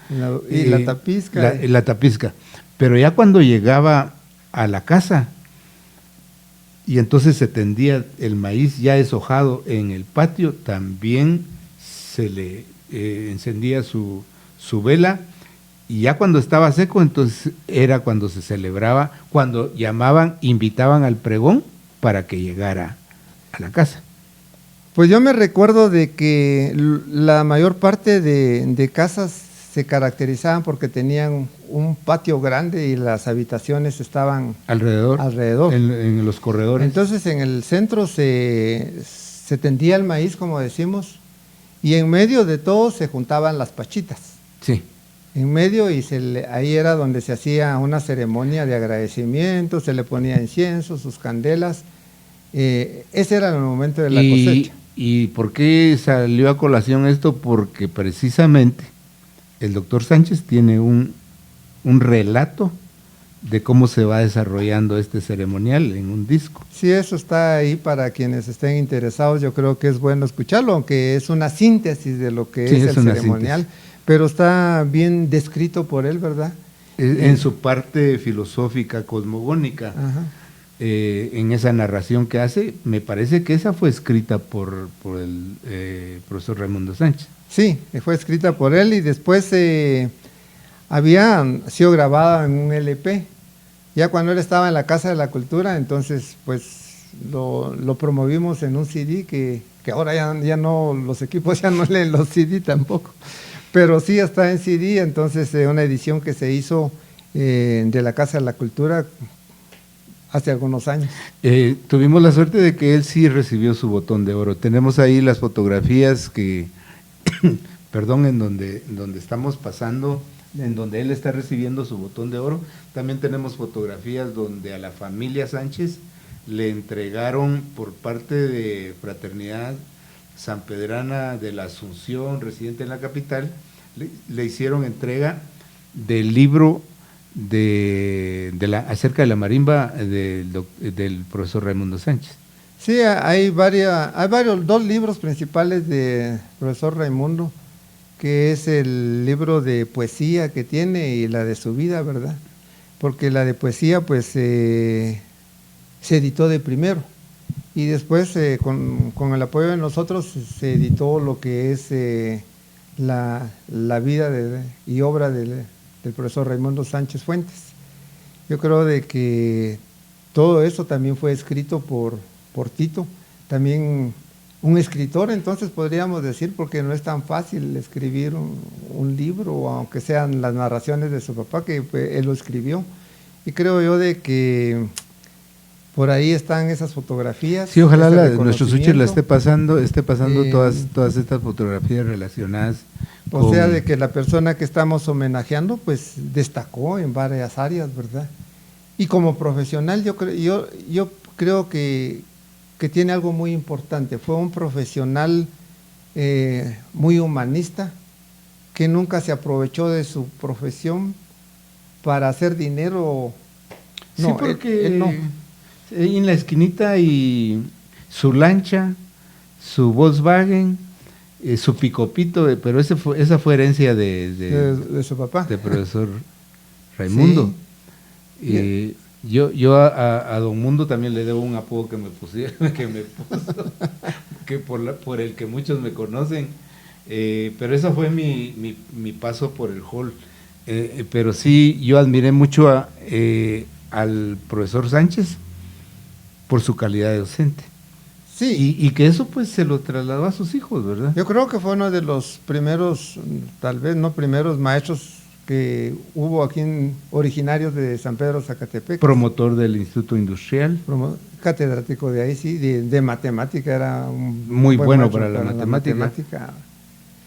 y la tapisca. La tapisca. Pero ya cuando llegaba a la casa y entonces se tendía el maíz ya deshojado en el patio, también se le encendía su vela. Y ya cuando estaba seco, entonces era cuando se celebraba, cuando invitaban al pregón para que llegara a la casa. Pues yo me recuerdo de que la mayor parte de casas se caracterizaban porque tenían un patio grande y las habitaciones estaban alrededor. En los corredores. Entonces en el centro se tendía el maíz, como decimos, y en medio de todo se juntaban las pachitas. Sí. En medio y ahí era donde se hacía una ceremonia de agradecimiento, se le ponía incienso, sus candelas. Ese era el momento de la cosecha. ¿Y por qué salió a colación esto? Porque precisamente el doctor Sánchez tiene un relato de cómo se va desarrollando este ceremonial en un disco. Sí, eso está ahí para quienes estén interesados. Yo creo que es bueno escucharlo, aunque es una síntesis de lo que es el ceremonial. Síntesis. Pero está bien descrito por él, ¿verdad? En su parte filosófica, cosmogónica, en esa narración que hace, me parece que esa fue escrita por el profesor Raimundo Sánchez. Sí, fue escrita por él y después había sido grabada en un LP. Ya cuando él estaba en la Casa de la Cultura, entonces pues lo promovimos en un CD que ahora ya no, los equipos ya no leen los CD tampoco. Pero sí está en CD, entonces una edición que se hizo de la Casa de la Cultura hace algunos años. Tuvimos la suerte de que él sí recibió su botón de oro. Tenemos ahí las fotografías que, perdón, en donde estamos pasando, en donde él está recibiendo su botón de oro. También tenemos fotografías donde a la familia Sánchez le entregaron por parte de Fraternidad Sanpedrana de la Asunción, residente en la capital, le hicieron entrega del libro acerca de la marimba del profesor Raimundo Sánchez. Sí, hay dos libros principales del profesor Raimundo, que es el libro de poesía que tiene y la de su vida, ¿verdad? Porque la de poesía pues se editó de primero. Y después, con el apoyo de nosotros, se editó lo que es la vida y obra del profesor Raimundo Sánchez Fuentes. Yo creo de que todo eso también fue escrito por Tito, también un escritor, entonces podríamos decir, porque no es tan fácil escribir un libro, aunque sean las narraciones de su papá, que él lo escribió. Y creo yo de que Por ahí están esas fotografías. Sí, ojalá nuestro Sucher la esté pasando todas estas fotografías relacionadas. O sea, de que la persona que estamos homenajeando, pues destacó en varias áreas, ¿verdad? Y como profesional, yo creo que tiene algo muy importante. Fue un profesional muy humanista, que nunca se aprovechó de su profesión para hacer dinero. No, sí, porque él no. En la esquinita y su lancha, su Volkswagen, su picopito, pero esa fue herencia de su papá, del profesor Raimundo. Sí. Yo a don Mundo también le debo un apodo que me puso, que por el que muchos me conocen, pero eso fue mi paso por el hall. Pero sí, yo admiré mucho al profesor Sánchez por su calidad de docente. Sí. Y que eso pues se lo trasladó a sus hijos, ¿verdad? Yo creo que fue uno de los primeros, tal vez no primeros maestros que hubo aquí originarios de San Pedro Zacatepec. Promotor del Instituto Industrial. Catedrático de ahí, sí, de matemática, era muy bueno para la matemática.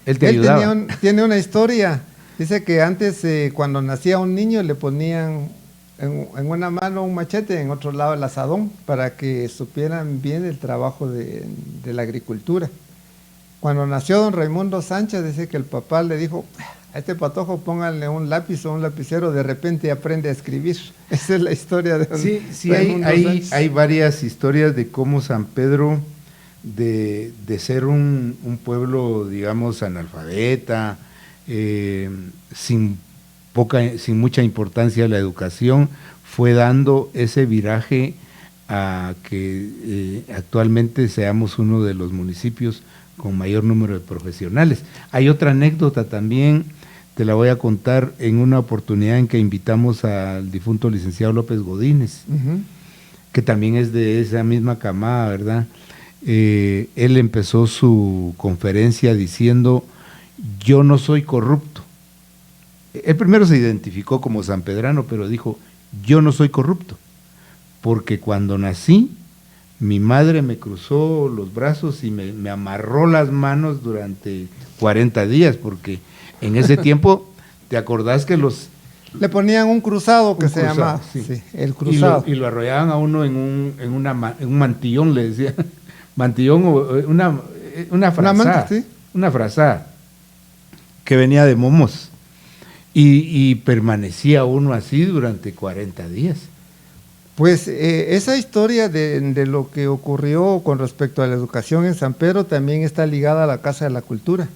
Él te ayudaba. Tiene una historia, dice que antes cuando nacía un niño le ponían en una mano un machete, en otro lado el asadón, para que supieran bien el trabajo de la agricultura. Cuando nació don Raimundo Sánchez, dice que el papá le dijo: a este patojo pónganle un lápiz o un lapicero, de repente aprende a escribir. Esa es la historia de don Raimundo Sánchez. Hay varias historias de cómo San Pedro, de ser un pueblo, digamos, analfabeta, sin mucha importancia a la educación, fue dando ese viraje a que actualmente seamos uno de los municipios con mayor número de profesionales. Hay otra anécdota también, te la voy a contar, en una oportunidad en que invitamos al difunto licenciado López Godínez, que también es de esa misma camada, ¿verdad? Él empezó su conferencia diciendo: yo no soy corrupto. Él primero se identificó como sanpedrano, pero dijo: yo no soy corrupto, porque cuando nací, mi madre me cruzó los brazos y me amarró las manos durante 40 días, porque en ese tiempo, ¿te acordás que le ponían un cruzado que se llamaba? Sí. Sí, el cruzado. Y lo arrollaban a uno en un mantillón, le decían. Mantillón o una frazada. ¿Sí? Una frazada que venía de momos. Y permanecía uno así durante 40 días. Pues esa historia de lo que ocurrió con respecto a la educación en San Pedro también está ligada a la Casa de la Cultura,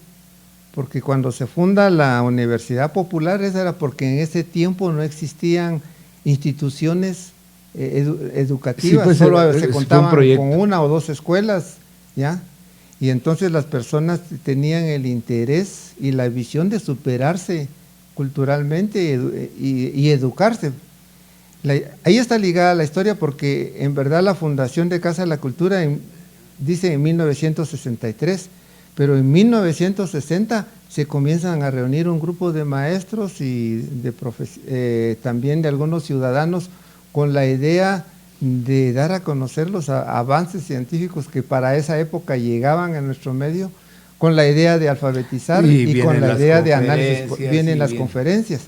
porque cuando se funda la Universidad Popular, esa era porque en ese tiempo no existían instituciones educativas, sí, pues solo se contaban con una o dos escuelas, ¿ya? Y entonces las personas tenían el interés y la visión de superarse culturalmente y educarse. Ahí está ligada la historia, porque en verdad la fundación de Casa de la Cultura dice en 1963, pero en 1960 se comienzan a reunir un grupo de maestros y también de algunos ciudadanos con la idea de dar a conocer los avances científicos que para esa época llegaban a nuestro medio, con la idea de alfabetizar y con la idea de análisis. Vienen las conferencias.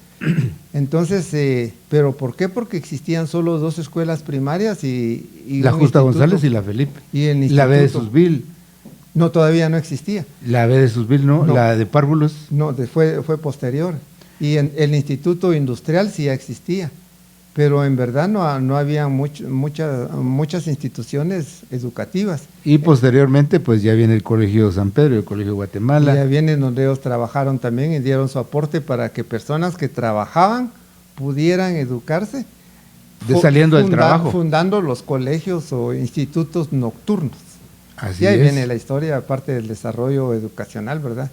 Entonces, ¿pero por qué? Porque existían solo dos escuelas primarias y la Justa González y la Felipe. Y la B de Susville. No, todavía no existía. La B de Susville no, la de Párvulos. No, fue posterior. Y el Instituto Industrial sí ya existía, pero en verdad no había muchas instituciones educativas. Y posteriormente pues ya viene el Colegio San Pedro y el Colegio Guatemala. Y ya viene donde ellos trabajaron también y dieron su aporte para que personas que trabajaban pudieran educarse. Saliendo del trabajo. Fundando los colegios o institutos nocturnos. Así y ahí es. viene la historia, aparte del desarrollo educacional, ¿verdad?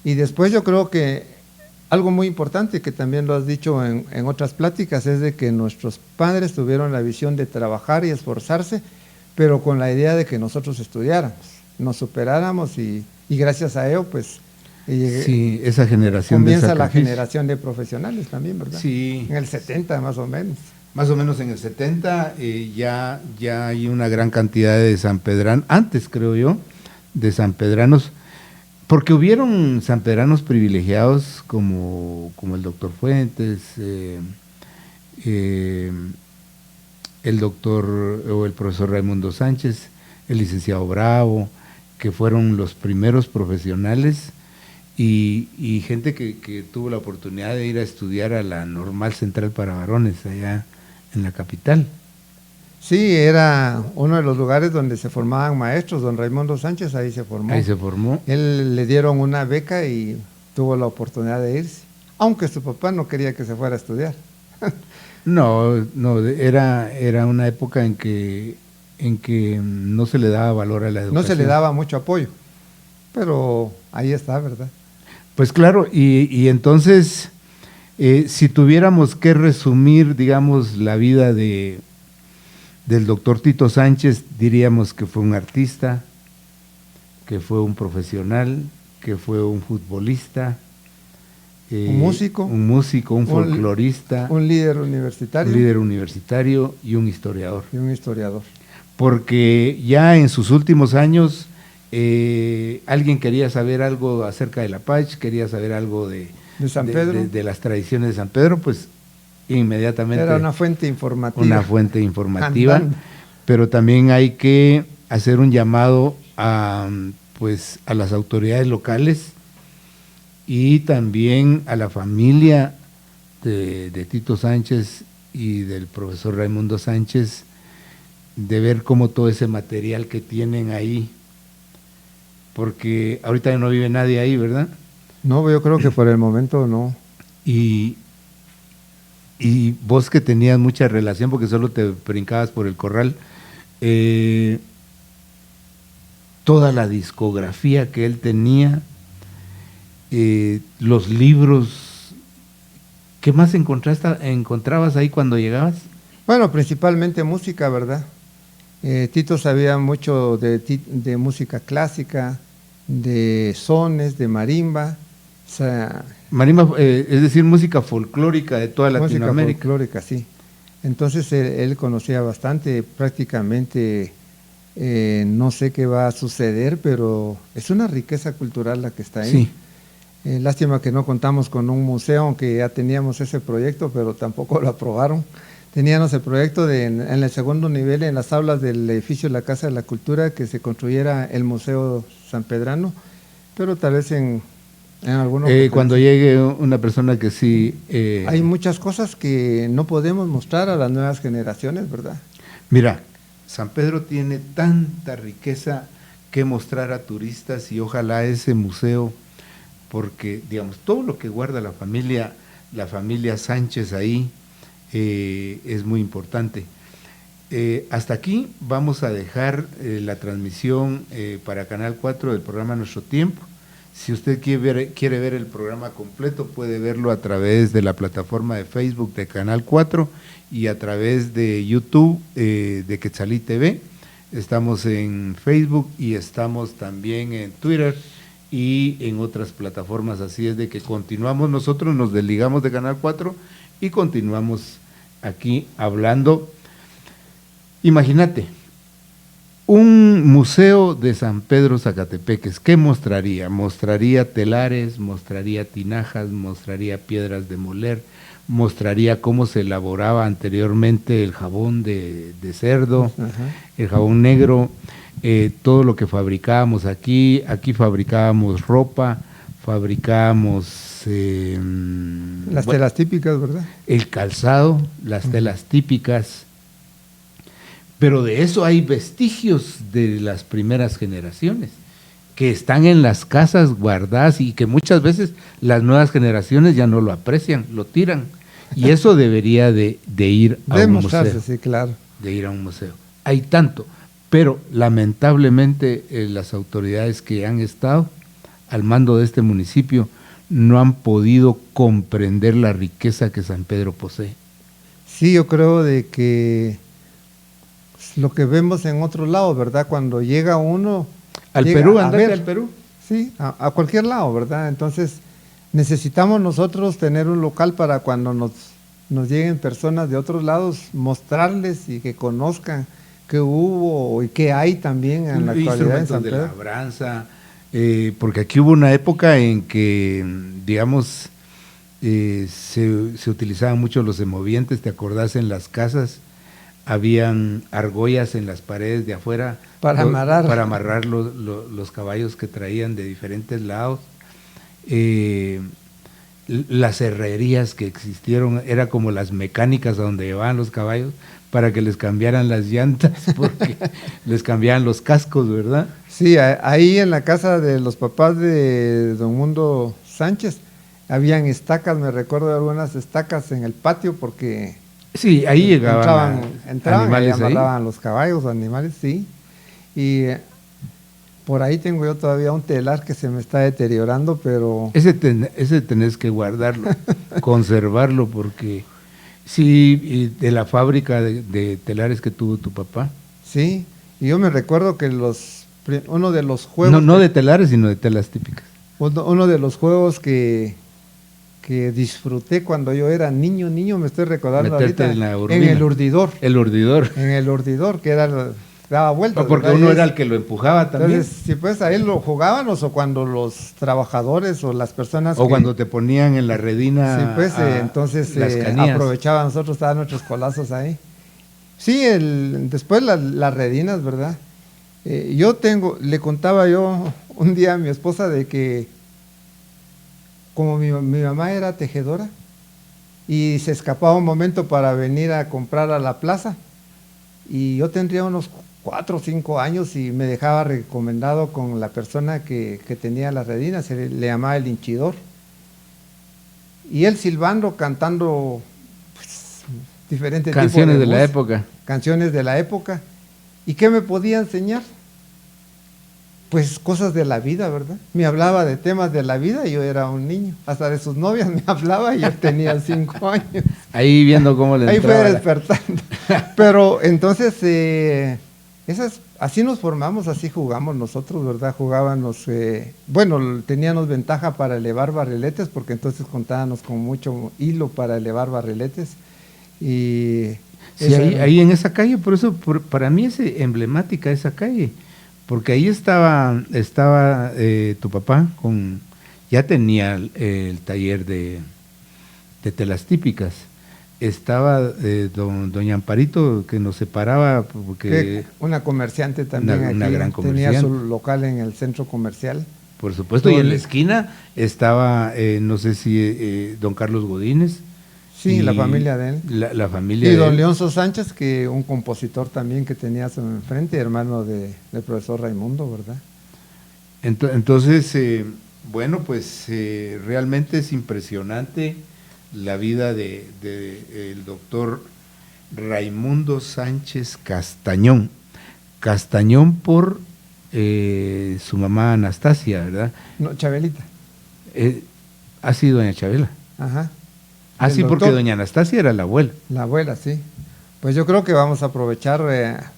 Y después yo creo que algo muy importante, que también lo has dicho en otras pláticas, es de que nuestros padres tuvieron la visión de trabajar y esforzarse, pero con la idea de que nosotros estudiáramos, nos superáramos y gracias a ello, pues... sí, esa generación comienza la generación de profesionales también, ¿verdad? Sí. En el 70 más o menos. Más o menos en el 70 ya hay una gran cantidad de sanpedranos, antes creo yo, de sanpedranos, porque hubieron sanpedranos privilegiados como el doctor Fuentes, el doctor o el profesor Raimundo Sánchez, el licenciado Bravo, que fueron los primeros profesionales y gente que tuvo la oportunidad de ir a estudiar a la Normal Central para Varones allá en la capital. Sí, era uno de los lugares donde se formaban maestros. Don Raimundo Sánchez ahí se formó. Ahí se formó. Él le dieron una beca y tuvo la oportunidad de irse, aunque su papá no quería que se fuera a estudiar. No, era una época en que no se le daba valor a la educación. No se le daba mucho apoyo, pero ahí está, ¿verdad? Pues claro, y entonces, si tuviéramos que resumir, digamos, la vida del doctor Tito Sánchez, diríamos que fue un artista, que fue un profesional, que fue un futbolista, un músico, un folclorista, un líder universitario y un historiador. Porque ya en sus últimos años alguien quería saber algo acerca de la Pach, quería saber algo de San Pedro, de las tradiciones de San Pedro, pues inmediatamente era una fuente informativa. Pero también hay que hacer un llamado a las autoridades locales y también a la familia de Tito Sánchez y del profesor Raimundo Sánchez, de ver cómo todo ese material que tienen ahí, porque ahorita no vive nadie ahí, ¿verdad? No, yo creo que por el momento no. Y vos que tenías mucha relación, porque solo te brincabas por el corral, toda la discografía que él tenía, los libros, ¿qué más encontrabas ahí cuando llegabas? Bueno, principalmente música, ¿verdad? Tito sabía mucho de música clásica, de sones, de marimba. O sea, marimba, es decir, música folclórica de toda Latinoamérica. Música folclórica, sí. Entonces él conocía bastante, prácticamente no sé qué va a suceder, pero es una riqueza cultural la que está ahí. Sí. Lástima que no contamos con un museo, aunque ya teníamos ese proyecto, pero tampoco lo aprobaron. Teníamos el proyecto en el segundo nivel, en las aulas del edificio de la Casa de la Cultura, que se construyera el Museo Sanpedrano, pero tal vez en algunos... cuando llegue una persona que sí... hay muchas cosas que no podemos mostrar a las nuevas generaciones, ¿verdad? Mira, San Pedro tiene tanta riqueza que mostrar a turistas y ojalá ese museo, porque digamos, todo lo que guarda la familia Sánchez ahí, es muy importante. Hasta aquí vamos a dejar la transmisión para Canal 4 del programa Nuestro Tiempo. Si usted quiere ver el programa completo, puede verlo a través de la plataforma de Facebook de Canal 4 y a través de YouTube de Quetzalí TV. Estamos en Facebook y estamos también en Twitter y en otras plataformas. Así es de que continuamos, nosotros nos desligamos de Canal 4 y continuamos aquí hablando. Imagínate, un museo de San Pedro Zacatepeques, ¿qué mostraría? Mostraría telares, mostraría tinajas, mostraría piedras de moler, mostraría cómo se elaboraba anteriormente el jabón de cerdo, el jabón negro, todo lo que fabricábamos aquí fabricábamos ropa, fabricábamos... las telas típicas, ¿verdad? El calzado, las telas típicas, pero de eso hay vestigios de las primeras generaciones que están en las casas guardadas y que muchas veces las nuevas generaciones ya no lo aprecian, lo tiran, y eso debería de ir a un museo. Sí, claro. De ir a un museo. Hay tanto, pero lamentablemente las autoridades que han estado al mando de este municipio no han podido comprender la riqueza que San Pedro posee. Sí, yo creo de que lo que vemos en otros lados, ¿verdad? Cuando llega uno... Al Perú, andate al Perú. Sí, a cualquier lado, ¿verdad? Entonces necesitamos nosotros tener un local para cuando nos nos lleguen personas de otros lados, mostrarles y que conozcan qué hubo y qué hay también en la actualidad en San Pedro. De labranza, porque aquí hubo una época en que, digamos, se utilizaban mucho los semovientes, ¿te acordás? En las casas habían argollas en las paredes de afuera para amarrar los caballos que traían de diferentes lados. Las herrerías que existieron era como las mecánicas a donde llevaban los caballos para que les cambiaran las llantas, porque les cambiaban los cascos, ¿verdad? Sí, ahí en la casa de los papás de don Mundo Sánchez habían estacas, me recuerdo de algunas estacas en el patio, porque sí, ahí llegaban entraban animales, y amarraban los caballos, animales, sí. Y por ahí tengo yo todavía un telar que se me está deteriorando, pero... Ese tenés que guardarlo, conservarlo, porque sí, de la fábrica de telares que tuvo tu papá. Sí, y yo me recuerdo que uno de los juegos... No de telares, sino de telas típicas. Uno de los juegos que disfruté cuando yo era niño, me estoy recordando ahorita, en el urdidor. El urdidor. En el urdidor, que era... daba vueltas. Porque uno era el que lo empujaba también. Entonces, si pues ahí lo jugábamos, o cuando los trabajadores o las personas... O cuando te ponían en la redina. Sí, pues entonces aprovechaban nosotros, estaban nuestros colazos ahí. Sí, después las redinas, ¿verdad? Le contaba yo un día a mi esposa de que como mi mamá era tejedora y se escapaba un momento para venir a comprar a la plaza, y yo tendría unos 4 o 5 años y me dejaba recomendado con la persona que tenía las redinas, se le llamaba el hinchidor, y él silbando, cantando pues, diferentes canciones de la época. Canciones de la época. ¿Y qué me podía enseñar? Pues cosas de la vida, ¿verdad? Me hablaba de temas de la vida y yo era un niño. Hasta de sus novias me hablaba y yo tenía 5 años. Ahí viendo cómo le ahí fue despertando. Pero entonces, así nos formamos, así jugamos nosotros, ¿verdad? Jugábamos, teníamos ventaja para elevar barriletes, porque entonces contábamos con mucho hilo para elevar barriletes. Y sí, ahí en esa calle, por eso para mí es emblemática esa calle. Porque ahí estaba tu papá, ya tenía el taller de telas típicas. Estaba doña Amparito, que nos separaba. Porque una comerciante también una gran comerciante. Tenía su local en el centro comercial. Por supuesto, y en la esquina estaba, no sé si don Carlos Godínez. Sí, la familia de él. La familia y don Leonzo Sánchez, que un compositor también que tenía enfrente, hermano del profesor Raimundo, ¿verdad? Entonces, bueno, pues realmente es impresionante la vida del doctor Raimundo Sánchez Castañón. Castañón por su mamá Anastasia, ¿verdad? No, Chabelita. Ha sido doña Chabela. Ajá. Ah, sí, porque doña Anastasia era la abuela. La abuela, sí. Pues yo creo que vamos a aprovechar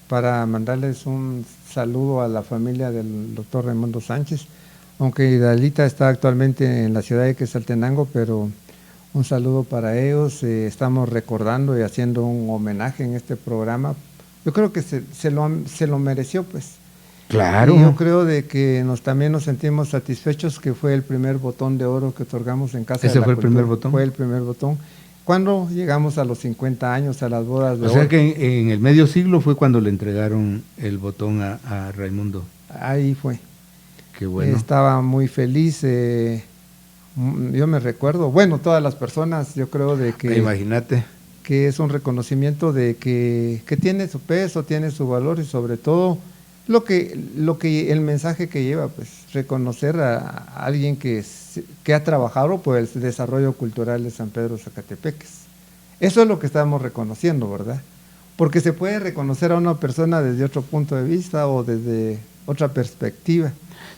para mandarles un saludo a la familia del doctor Raimundo Sánchez, aunque Hidalita está actualmente en la ciudad de Quetzaltenango, pero un saludo para ellos. Estamos recordando y haciendo un homenaje en este programa. Yo creo que se lo mereció, pues. Claro. Y yo creo de que también nos sentimos satisfechos, que fue el primer botón de oro que otorgamos en Casa de la Cultura. ¿Ese fue el primer botón? Fue el primer botón. Cuando llegamos a los 50 años, a las bodas de oro. O sea que en el medio siglo fue cuando le entregaron el botón a Raimundo. Ahí fue. Qué bueno. Estaba muy feliz. Yo me recuerdo, todas las personas, yo creo de que... Imagínate. Que es un reconocimiento de que tiene su peso, tiene su valor, y sobre todo lo que el mensaje que lleva, pues reconocer a alguien que ha trabajado por el desarrollo cultural de San Pedro Zacatepeques. Eso es lo que estamos reconociendo, ¿verdad? Porque se puede reconocer a una persona desde otro punto de vista o desde otra perspectiva.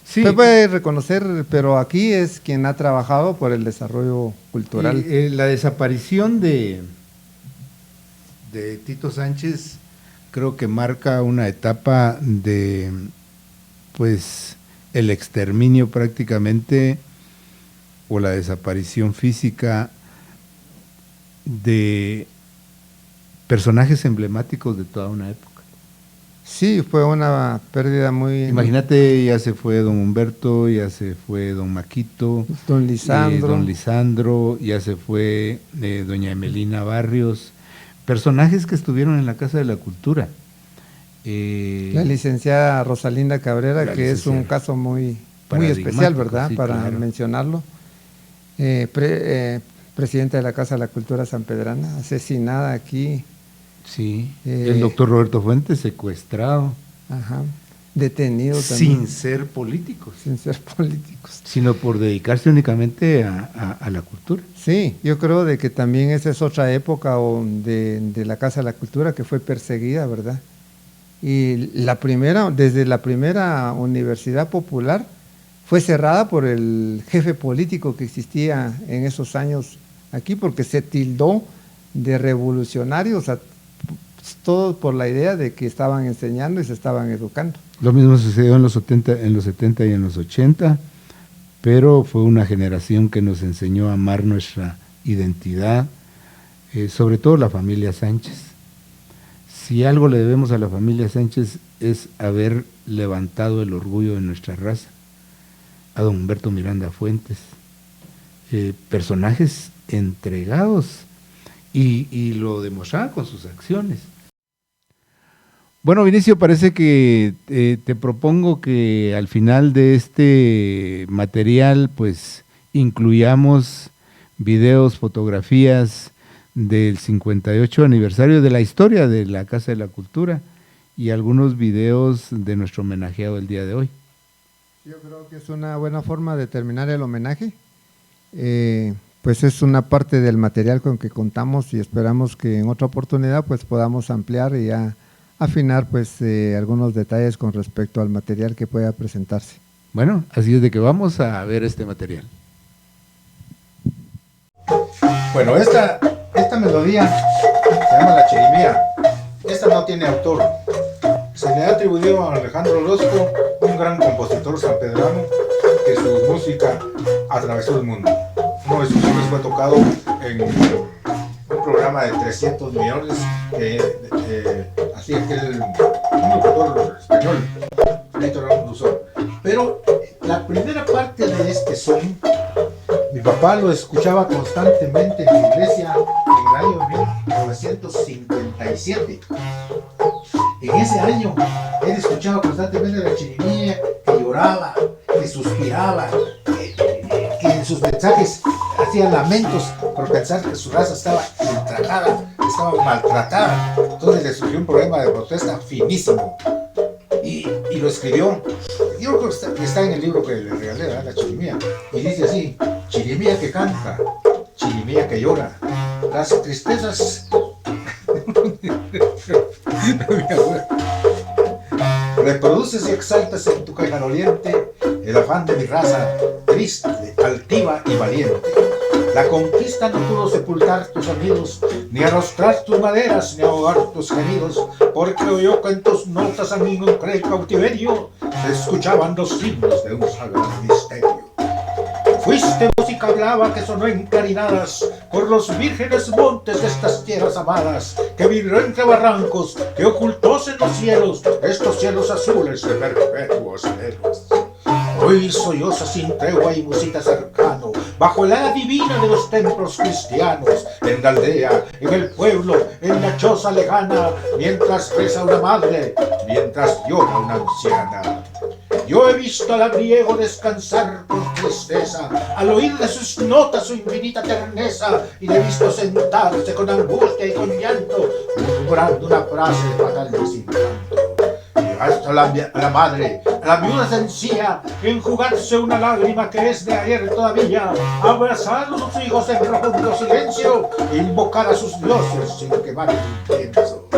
Sí. Se puede reconocer, pero aquí es quien ha trabajado por el desarrollo cultural. La desaparición de Tito Sánchez creo que marca una etapa de, pues, el exterminio prácticamente, o la desaparición física de personajes emblemáticos de toda una época. Sí, fue una pérdida muy... Imagínate, ya se fue don Humberto, ya se fue don Maquito, Don Lisandro. Don Lisandro, ya se fue doña Emelina Barrios, personajes que estuvieron en la Casa de la Cultura. La licenciada Rosalinda Cabrera, que es un caso muy especial, ¿verdad? Sí, para claro. mencionarlo. Presidenta de la Casa de la Cultura sanpedrana, asesinada aquí. Sí, el doctor Roberto Fuentes secuestrado. Ajá. Detenido también. Sin ser políticos. Sin ser políticos. Sino por dedicarse únicamente a la cultura. Sí, yo creo de que también esa es otra época de la Casa de la Cultura que fue perseguida, ¿verdad? Y desde la primera universidad popular fue cerrada por el jefe político que existía en esos años aquí, porque se tildó de revolucionarios, todos por la idea de que estaban enseñando y se estaban educando. Lo mismo sucedió en los 70 y en los 80, pero fue una generación que nos enseñó a amar nuestra identidad, sobre todo la familia Sánchez. Si algo le debemos a la familia Sánchez es haber levantado el orgullo de nuestra raza. A don Humberto Miranda Fuentes, personajes entregados y lo demostraban con sus acciones. Bueno, Vinicio, parece que te propongo que al final de este material pues incluyamos videos, fotografías del 58 aniversario de la historia de la Casa de la Cultura y algunos videos de nuestro homenajeado el día de hoy. Yo creo que es una buena forma de terminar el homenaje. Pues es una parte del material con que contamos y esperamos que en otra oportunidad pues podamos ampliar y ya afinar pues algunos detalles con respecto al material que pueda presentarse. Bueno, así es de que vamos a ver este material. Bueno, esta melodía se llama La Chirimía. Esta no tiene autor. Se le ha atribuido a Alejandro Orozco, un gran compositor sanpedrano, que su música atravesó el mundo. Uno de sus nombres fue tocado en un programa de 300 millones así aquel un locutor español, Héctor Luzón. Pero la primera parte de este son, mi papá lo escuchaba constantemente en la iglesia en el año 1957. En ese año, él escuchaba constantemente la chirimía, que lloraba, que suspiraba, que en sus mensajes hacía lamentos por pensar que su raza estaba ultrajada, estaba maltratada. Entonces le surgió un problema de protesta finísimo y lo escribió. Yo creo que está en el libro que le regalé, ¿verdad? La chirimía. Y dice así: chirimía que canta, chirimía que llora, las tristezas reproduces y exaltas en tu queja doliente el afán de mi raza, triste, altiva y valiente. La conquista no pudo sepultar tus sonidos, ni arrostrar tus maderas, ni ahogar tus gemidos, porque oyó que en tus notas a mí no cree cautiverio, se escuchaban los himnos de un sagrado misterio. Fuiste música brava que sonó en clarinadas por los vírgenes montes de estas tierras amadas, que vibró entre barrancos, que ocultóse en los cielos, estos cielos azules de perpetuos anhelos. Hoy solloza sin tregua y musita cercano, bajo el ala divina de los templos cristianos, en la aldea, en el pueblo, en la choza lejana, mientras reza una madre, mientras llora una anciana. Yo he visto al labriego descansar con tristeza, al oír de sus notas su infinita terneza, y le he visto sentarse con angustia y con llanto, murmurando una frase de fatal desencanto. Hasta a la madre, a la viuda sencilla, enjugarse una lágrima que es de ayer todavía, abrazar a sus hijos en profundo silencio, e invocar a sus dioses sin quemar el incienso.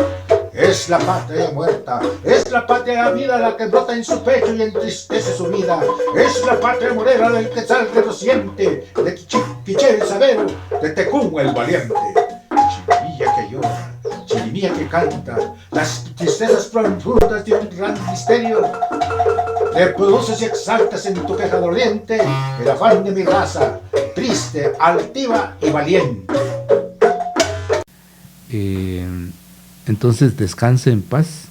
Es la patria muerta, es la patria vida la que brota en su pecho y entristece su vida. Es la patria morera del quetzal reluciente, de Quiché el sabero, de Tecún el valiente. Chirimía que llora, chirimía que canta, las tristezas profundas de un gran misterio. Reproduces y exaltas en tu queja doliente el afán de mi raza, triste, altiva y valiente. Entonces descanse en paz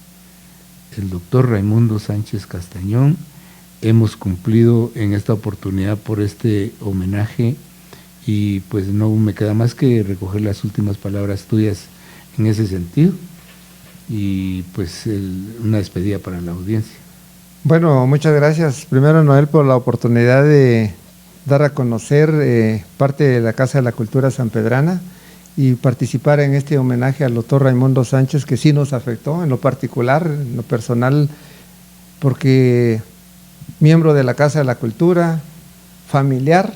el doctor Raimundo Sánchez Castañón. Hemos cumplido en esta oportunidad por este homenaje y pues no me queda más que recoger las últimas palabras tuyas en ese sentido y pues una despedida para la audiencia. Bueno, muchas gracias primero, Noel, por la oportunidad de dar a conocer parte de la Casa de la Cultura Sanpedrana y participar en este homenaje al doctor Raimundo Sánchez, que sí nos afectó en lo particular, en lo personal, porque miembro de la Casa de la Cultura, familiar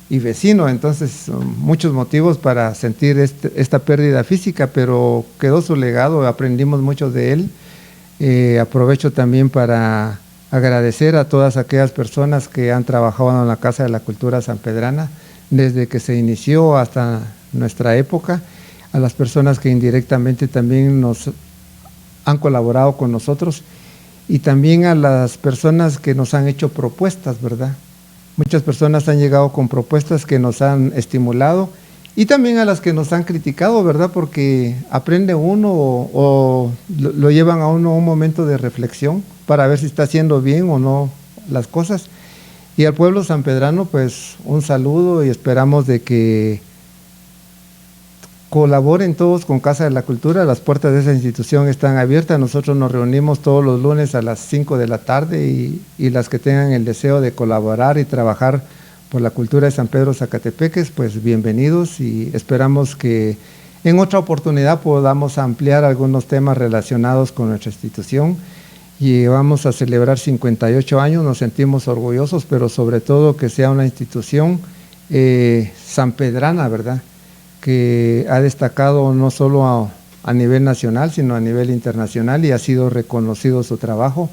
y vecino, entonces son muchos motivos para sentir esta pérdida física, pero quedó su legado, aprendimos mucho de él. Aprovecho también para agradecer a todas aquellas personas que han trabajado en la Casa de la Cultura Sanpedrana desde que se inició hasta nuestra época, a las personas que indirectamente también nos han colaborado con nosotros y también a las personas que nos han hecho propuestas, ¿verdad? Muchas personas han llegado con propuestas que nos han estimulado y también a las que nos han criticado, ¿verdad? Porque aprende uno o lo llevan a uno a un momento de reflexión para ver si está haciendo bien o no las cosas. Y al pueblo sanpedrano, pues un saludo y esperamos de que colaboren todos con Casa de la Cultura. Las puertas de esa institución están abiertas. Nosotros nos reunimos todos los lunes a las 5 de la tarde y las que tengan el deseo de colaborar y trabajar por la cultura de San Pedro Zacatepeques, pues bienvenidos y esperamos que en otra oportunidad podamos ampliar algunos temas relacionados con nuestra institución. Y vamos a celebrar 58 años, nos sentimos orgullosos, pero sobre todo que sea una institución sanpedrana, ¿verdad?, que ha destacado no solo a nivel nacional, sino a nivel internacional y ha sido reconocido su trabajo,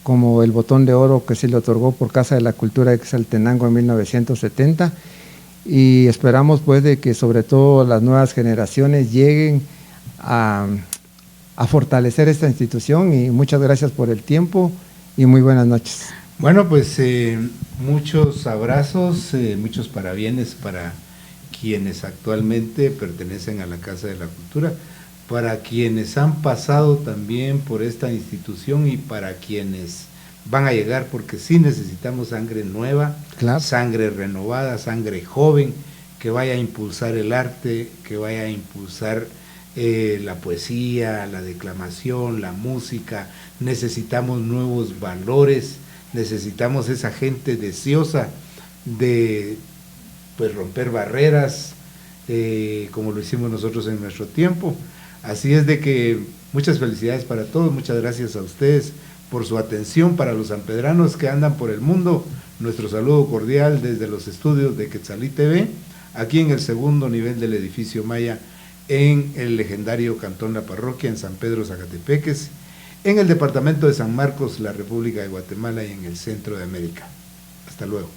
como el Botón de Oro que se le otorgó por Casa de la Cultura de Quetzaltenango en 1970, y esperamos pues de que sobre todo las nuevas generaciones lleguen a fortalecer esta institución y muchas gracias por el tiempo y muy buenas noches. Bueno, pues muchos abrazos, muchos parabienes para quienes actualmente pertenecen a la Casa de la Cultura, para quienes han pasado también por esta institución y para quienes van a llegar, porque sí necesitamos sangre nueva, claro, sangre renovada, sangre joven, que vaya a impulsar el arte, que vaya a impulsar la poesía, la declamación, la música. Necesitamos nuevos valores, necesitamos esa gente deseosa de pues romper barreras, como lo hicimos nosotros en nuestro tiempo. Así es de que muchas felicidades para todos, muchas gracias a ustedes por su atención. Para los sanpedranos que andan por el mundo, nuestro saludo cordial desde los estudios de Quetzalí TV, aquí en el segundo nivel del edificio Maya, en el legendario Cantón La Parroquia, en San Pedro Zacatepeques, en el departamento de San Marcos, la República de Guatemala y en el centro de América. Hasta luego.